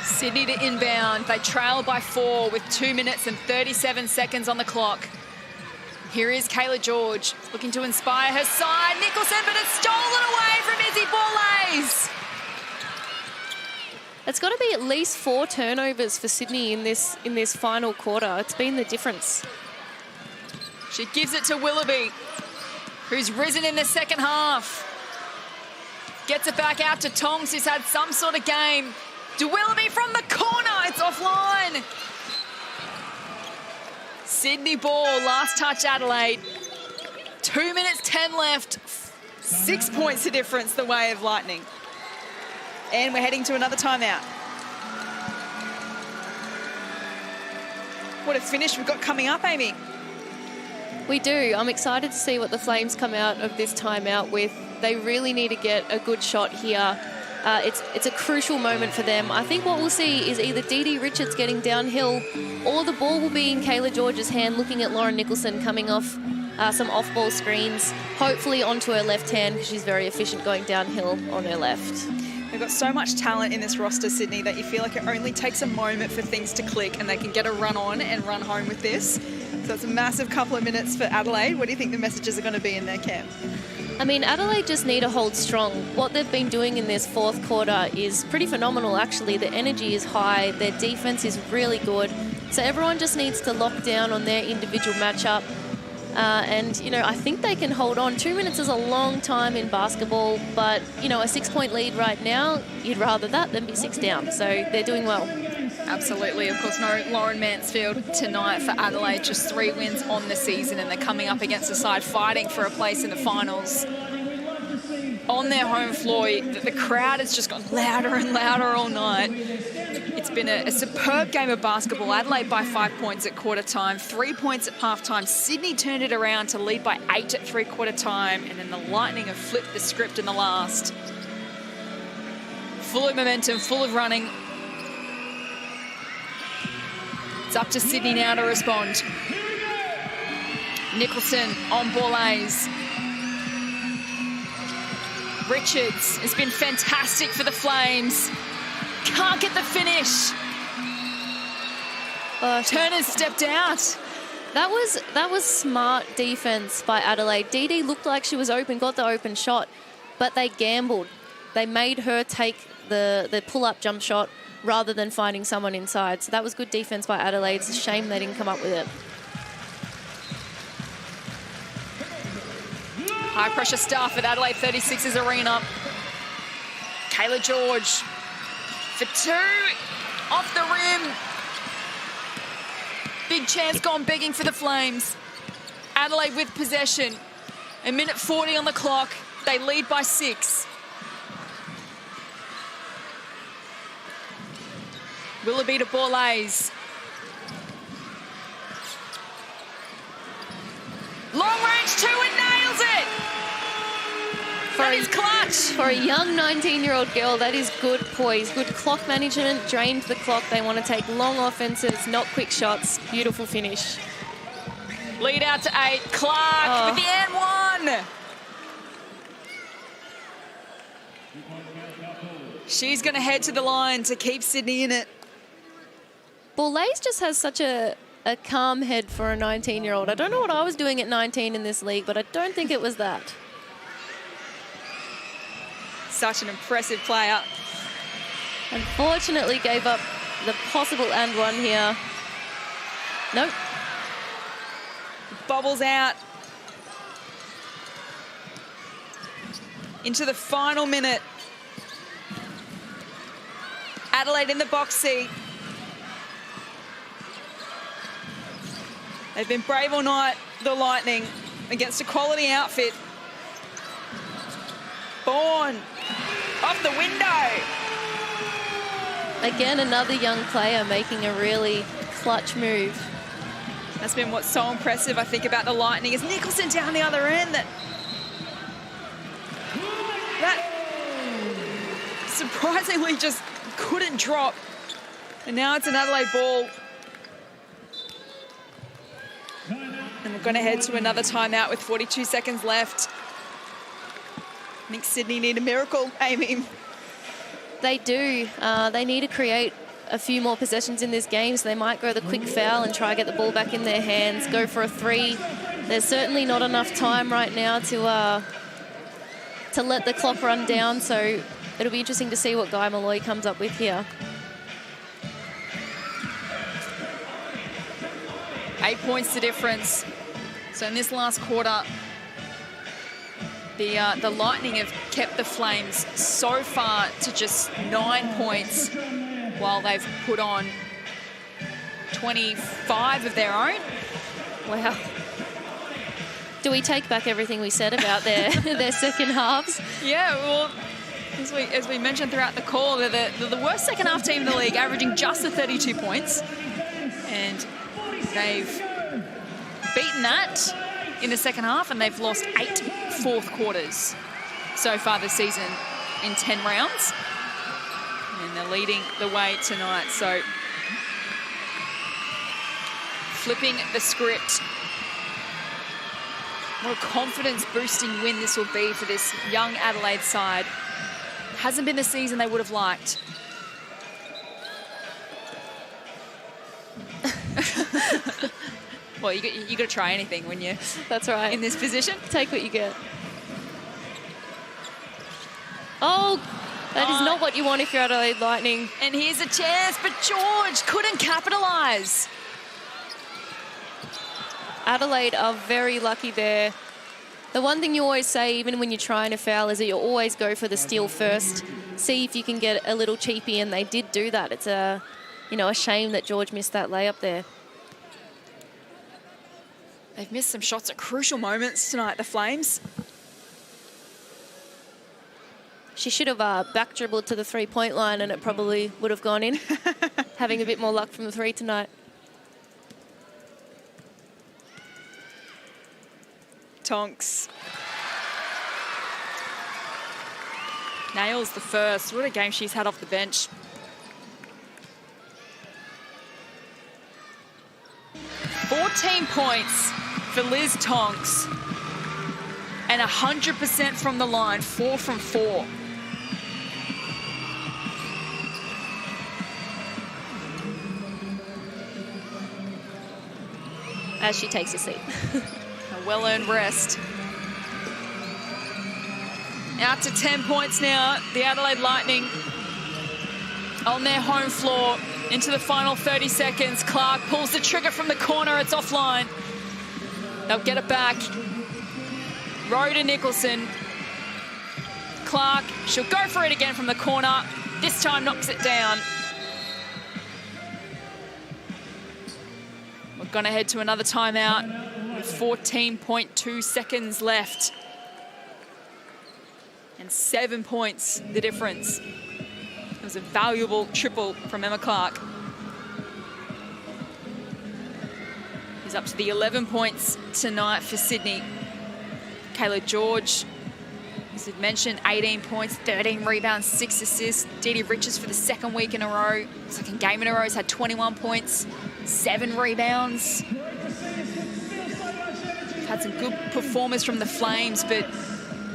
S3: Sydney to inbound. They trail by 4 with 2 minutes and 37 seconds on the clock. Here is Kayla George looking to inspire her side. Nicholson, but it's stolen away from Izzy Borlays.
S4: It's got to be at least 4 turnovers for Sydney in this final quarter. It's been the difference.
S3: She gives it to Willoughby, who's risen in the second half. Gets it back out to Tongs, who's had some sort of game. To Willoughby from the corner. It's offline. Sydney ball, last touch Adelaide. 2 minutes 10 left. 6 points the difference the way of Lightning. And we're heading to another timeout. What a finish we've got coming up, Amy.
S4: We do. I'm excited to see what the Flames come out of this timeout with. They really need to get a good shot here. It's a crucial moment for them. I think what we'll see is either Dee Richards getting downhill or the ball will be in Kayla George's hand, looking at Lauren Nicholson coming off some off-ball screens, hopefully onto her left hand because she's very efficient going downhill on her left.
S20: They've got so much talent in this roster, Sydney, that you feel like it only takes a moment for things to click and they can get a run on and run home with this. So it's a massive couple of minutes for Adelaide. What do you think the messages are going to be in their camp?
S4: I mean, Adelaide just need to hold strong. What they've been doing in this fourth quarter is pretty phenomenal, actually. The energy is high. Their defense is really good. So everyone just needs to lock down on their individual matchup. And, you know, I think they can hold on. 2 minutes is a long time in basketball, but, you know, a 6-point lead right now, you'd rather that than be 6 down. So they're doing well.
S20: Absolutely. Of course, no Lauren Mansfield tonight for Adelaide. Just 3 wins on the season, and they're coming up against a side fighting for a place in the finals. On their home floor, the crowd has just gone louder and louder all night. It's been a superb game of basketball. Adelaide by 5 points at quarter time, 3 points at half time. Sydney turned it around to lead by 8 at three-quarter time, and then the Lightning have flipped the script in the last. Full of momentum, full of running. It's up to Sydney now to respond. Nicholson on Borlase. Richards has been fantastic for the Flames. Can't get the finish. Turner's stepped out.
S4: That was smart defense by Adelaide. Dee looked like she was open, got the open shot, but they gambled. They made her take the pull-up jump shot rather than finding someone inside. So that was good defense by Adelaide. It's a shame they didn't come up with it.
S20: High pressure stuff at Adelaide 36's arena. Kayla George for 2 off the rim. Big chance gone begging for the Flames. Adelaide with possession. 1:40 on the clock. They lead by 6. Willoughby to Borlase. Long range 2 and nails it. That is clutch.
S4: For a young 19-year-old girl, that is good poise, good clock management, drained the clock. They want to take long offenses, not quick shots. Beautiful finish.
S20: Lead out to 8. Clark with the and 1. She's going to head to the line to keep Sydney in it.
S4: Borlase just has such a calm head for a 19-year-old. I don't know what I was doing at 19 in this league, but I don't think it was that.
S20: Such an impressive player.
S4: Unfortunately gave up the possible and 1 here. Nope.
S20: Bobbles out. Into the final minute. Adelaide in the box seat. They've been brave all night, the Lightning, against a quality outfit. Bourne, off the window.
S4: Again, another young player making a really clutch move.
S20: That's been what's so impressive, I think, about the Lightning, is Nicholson down the other end. That surprisingly just couldn't drop. And now it's an Adelaide ball. And we're going to head to another timeout with 42 seconds left. I think Sydney need a miracle, Amy.
S4: They do. They need to create a few more possessions in this game, so they might go the quick foul and try to get the ball back in their hands, go for a 3. There's certainly not enough time right now to let the clock run down, so it'll be interesting to see what Guy Malloy comes up with here.
S20: 8 points the difference. So in this last quarter, the Lightning have kept the Flames so far to just 9 points, while they've put on 25 of their own.
S4: Wow. Do we take back everything we said about their second halves?
S20: Yeah, well, as we mentioned throughout the call, they're the worst second half team in the league, averaging just the 32 points. And they've beaten that in the second half, and they've lost 8 fourth quarters so far this season in 10 rounds. And they're leading the way tonight. So flipping the script. What a confidence-boosting win this will be for this young Adelaide side. Hasn't been the season they would have liked. Well, you got to try anything when you're
S4: That's right.
S20: in this position.
S4: Take what you get. Oh, that is not what you want if you're Adelaide Lightning.
S20: And here's a chance, but George couldn't capitalise.
S4: Adelaide are very lucky there. The one thing you always say, even when you're trying to foul, is that you always go for the steal first. See if you can get a little cheapy, and they did do that. It's a shame that George missed that layup there.
S21: They've missed some shots at crucial moments tonight, the Flames.
S4: She should have back dribbled to the three-point line, and it probably would have gone in. Having a bit more luck from the three tonight.
S21: Tonks. Nails the first. What a game she's had off the bench. "14 points for Liz Tonks. And 100% from the line, 4 from 4.
S4: As she takes a seat.
S21: A well-earned rest. Out to 10 points now. The Adelaide Lightning on their home floor into the final 30 seconds. Clark pulls the trigger from the corner. It's offline. They'll get it back. Rhoda Nicholson. Clark, she'll go for it again from the corner. This time knocks it down. We're going to head to another timeout with 14.2 seconds left. And 7 points, the difference. It was a valuable triple from Emma Clark. He's up to the 11 points tonight for Sydney. Kayla George, as we've mentioned, 18 points, 13 rebounds, 6 assists. Dee Richards for the second week in a row, second game in a row, has had 21 points, 7 rebounds. We've had some good performers from the Flames, but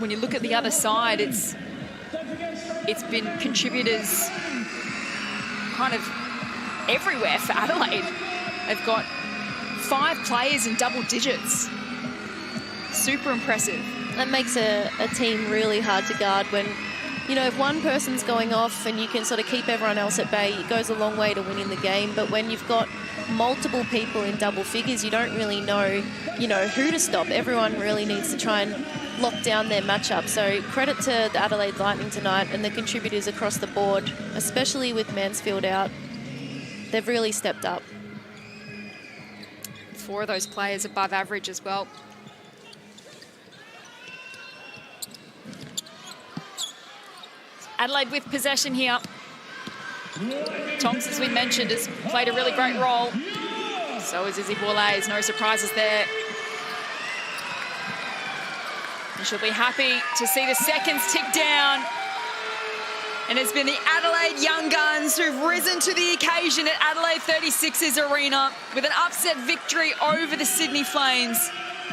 S21: when you look at the other side, it's been contributors kind of everywhere for Adelaide. They've got 5 players in double digits. Super impressive.
S4: That makes a team really hard to guard when, if one person's going off and you can sort of keep everyone else at bay, it goes a long way to winning the game. But when you've got multiple people in double figures, you don't really know, who to stop. Everyone really needs to try and lock down their matchup. So credit to the Adelaide Lightning tonight and the contributors across the board, especially with Mansfield out. They've really stepped up.
S21: 4 of those players above average as well. Adelaide with possession here. Tonks, as we mentioned, has played a really great role. So is Izzy Bourlays, no surprises there. And she'll be happy to see the seconds tick down. And it's been the Adelaide Young Guns who've risen to the occasion at Adelaide 36ers Arena with an upset victory over the Sydney Flames.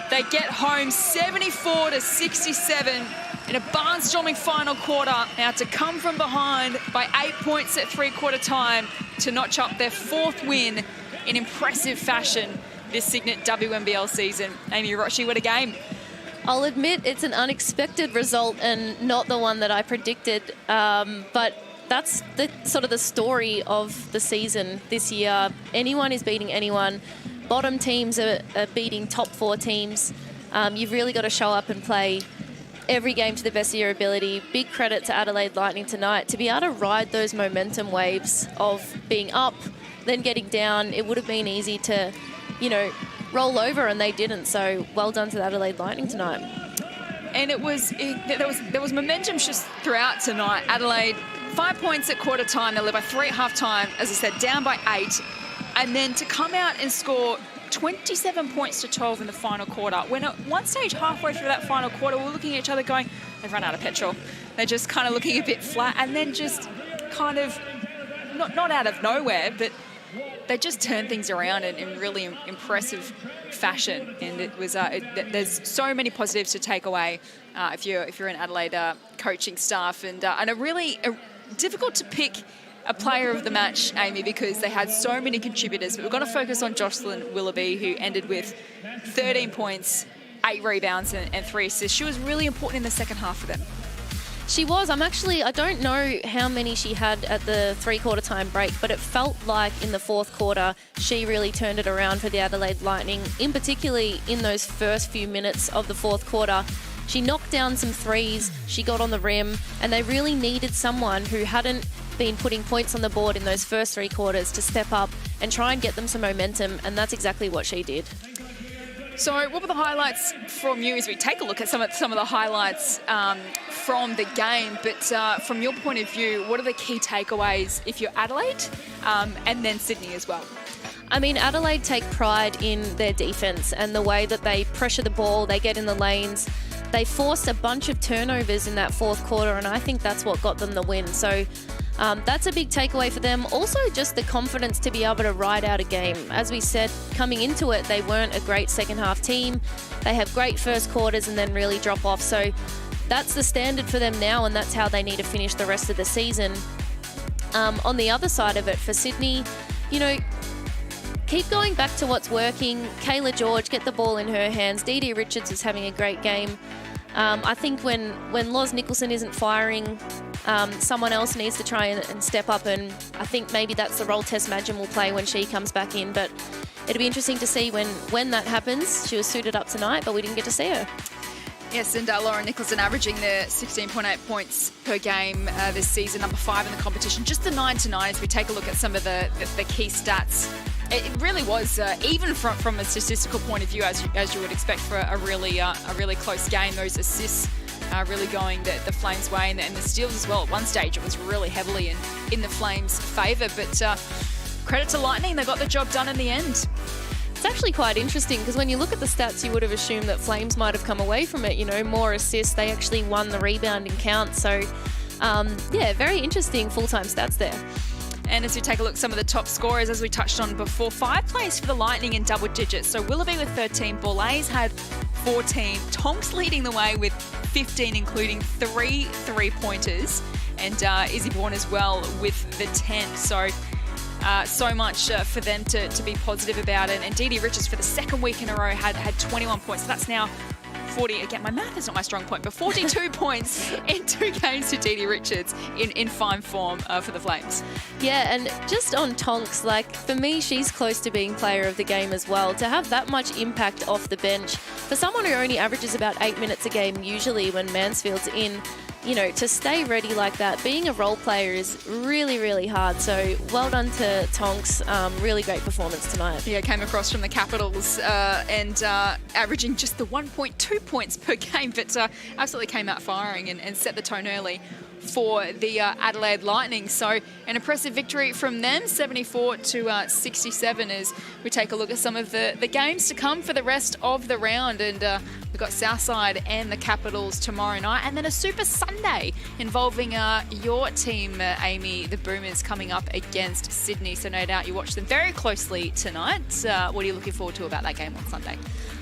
S21: They get home 74-67 in a barnstorming final quarter. Now to come from behind by 8 points at three-quarter time to notch up their 4th win in impressive fashion this Cygnett WNBL season. Amy Hiroshi, what a game.
S4: I'll admit it's an unexpected result and not the one that I predicted, but that's the sort of the story of the season this year. Anyone is beating anyone. Bottom teams are beating top 4 teams. You've really got to show up and play every game to the best of your ability. Big credit to Adelaide Lightning tonight to be able to ride those momentum waves of being up, then getting down. It would have been easy to, roll over, and they didn't. So well done to the Adelaide Lightning tonight.
S21: And there was momentum just throughout tonight. Adelaide, 5 points at quarter time. They led by 3 at half time. As I said, down by 8. And then to come out and score 27 points to 12 in the final quarter. When at one stage halfway through that final quarter, we're looking at each other going, they've run out of petrol. They're just kind of looking a bit flat, and then just kind of, not out of nowhere, but they just turned things around in really impressive fashion. And it was there's so many positives to take away if you're an Adelaide coaching staff, and a really difficult to pick a player of the match, Amy, because they had so many contributors. But we're going to focus on Jocelyn Willoughby, who ended with 13 points, 8 rebounds and 3 assists. She was really important in the second half for them.
S4: She was. I don't know how many she had at the three-quarter time break, but it felt like in the fourth quarter, she really turned it around for the Adelaide Lightning, in particularly in those first few minutes of the fourth quarter. She knocked down some threes, she got on the rim, and they really needed someone who hadn't been putting points on the board in those first three quarters to step up and try and get them some momentum, and that's exactly what she did.
S21: So what were the highlights from you as we take a look at some of the highlights from the game? But from your point of view, what are the key takeaways if you're Adelaide and then Sydney as well?
S4: I mean, Adelaide take pride in their defense and the way that they pressure the ball, they get in the lanes. They forced a bunch of turnovers in that fourth quarter, and I think that's what got them the win. So that's a big takeaway for them. Also, just the confidence to be able to ride out a game. As we said, coming into it, they weren't a great second half team. They have great first quarters and then really drop off. So that's the standard for them now, and that's how they need to finish the rest of the season. On the other side of it, for Sydney, you know, keep going back to what's working. Kayla George, get the ball in her hands. Dee Dee Richards is having a great game. I think when Loz Nicholson isn't firing, someone else needs to try and step up, and I think maybe that's the role Tess Madgen will play when she comes back in. But it'll be interesting to see when that happens. She was suited up tonight, but we didn't get to see her.
S21: Yes, and Lauren Nicholson averaging the 16.8 points per game this season, number 5 in the competition. Just the 9-9 as we take a look at some of the key stats. It really was, even from a statistical point of view, as you would expect for a really close game. Those assists really going the Flames' way, and the steals as well. At one stage, it was really heavily in the Flames' favour, but credit to Lightning, they got the job done in the end.
S4: It's actually quite interesting because when you look at the stats, you would have assumed that Flames might have come away from it. You know, more assists. They actually won the rebounding count. So, yeah, very interesting full-time stats there.
S21: And as we take a look at some of the top scorers, as we touched on before, 5 players for the Lightning in double digits. So Willoughby with 13, Borlase had 14, Tonks leading the way with 15, including 3 three-pointers, and Izzy Bourne as well with the 10. So much for them to be positive about it. And Dee Dee Richards for the second week in a row had 21 points. So that's now 40, again, my math is not my strong point, but 42 points in 2 games to Dee Dee Richards in fine form for the Flames.
S4: Yeah, and just on Tonks, like, for me, she's close to being player of the game as well. To have that much impact off the bench, for someone who only averages about 8 minutes a game usually when Mansfield's in, you know, to stay ready like that, being a role player is really, really hard. So well done to Tonks. Really great performance tonight.
S21: Yeah, came across from the Capitals and averaging just the 1.2 points per game, but absolutely came out firing and set the tone early for the Adelaide Lightning. So an impressive victory from them, 74-67, as we take a look at some of the games to come for the rest of the round. And we've got Southside and the Capitals tomorrow night, and then a Super Sunday involving your team, Amy, the Boomers, coming up against Sydney. So no doubt you watch them very closely tonight. What are you looking forward to about that game on Sunday?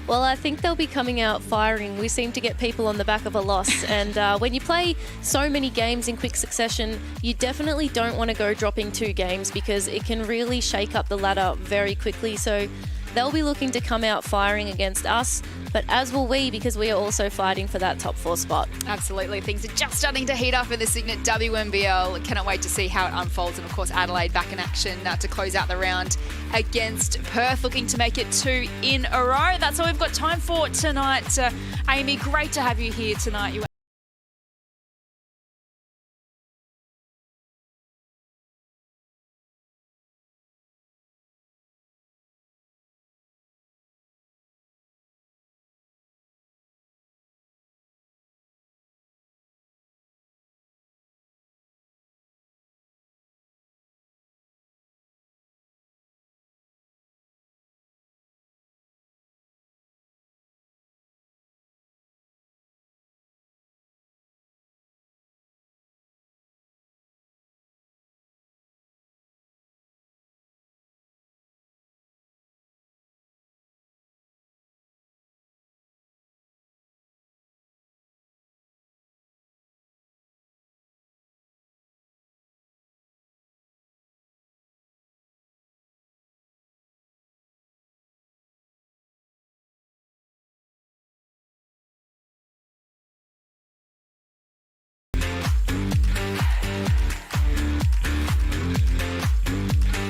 S4: Well, I think they'll be coming out firing. We seem to get people on the back of a loss. And when you play so many games in quick succession, you definitely don't want to go dropping 2 games because it can really shake up the ladder very quickly. So they'll be looking to come out firing against us, but as will we, because we are also fighting for that top 4 spot.
S21: Absolutely. Things are just starting to heat up in the Cygnett WNBL. Cannot wait to see how it unfolds. And of course, Adelaide back in action to close out the round against Perth, looking to make it 2 in a row. That's all we've got time for tonight. Amy, great to have you here tonight.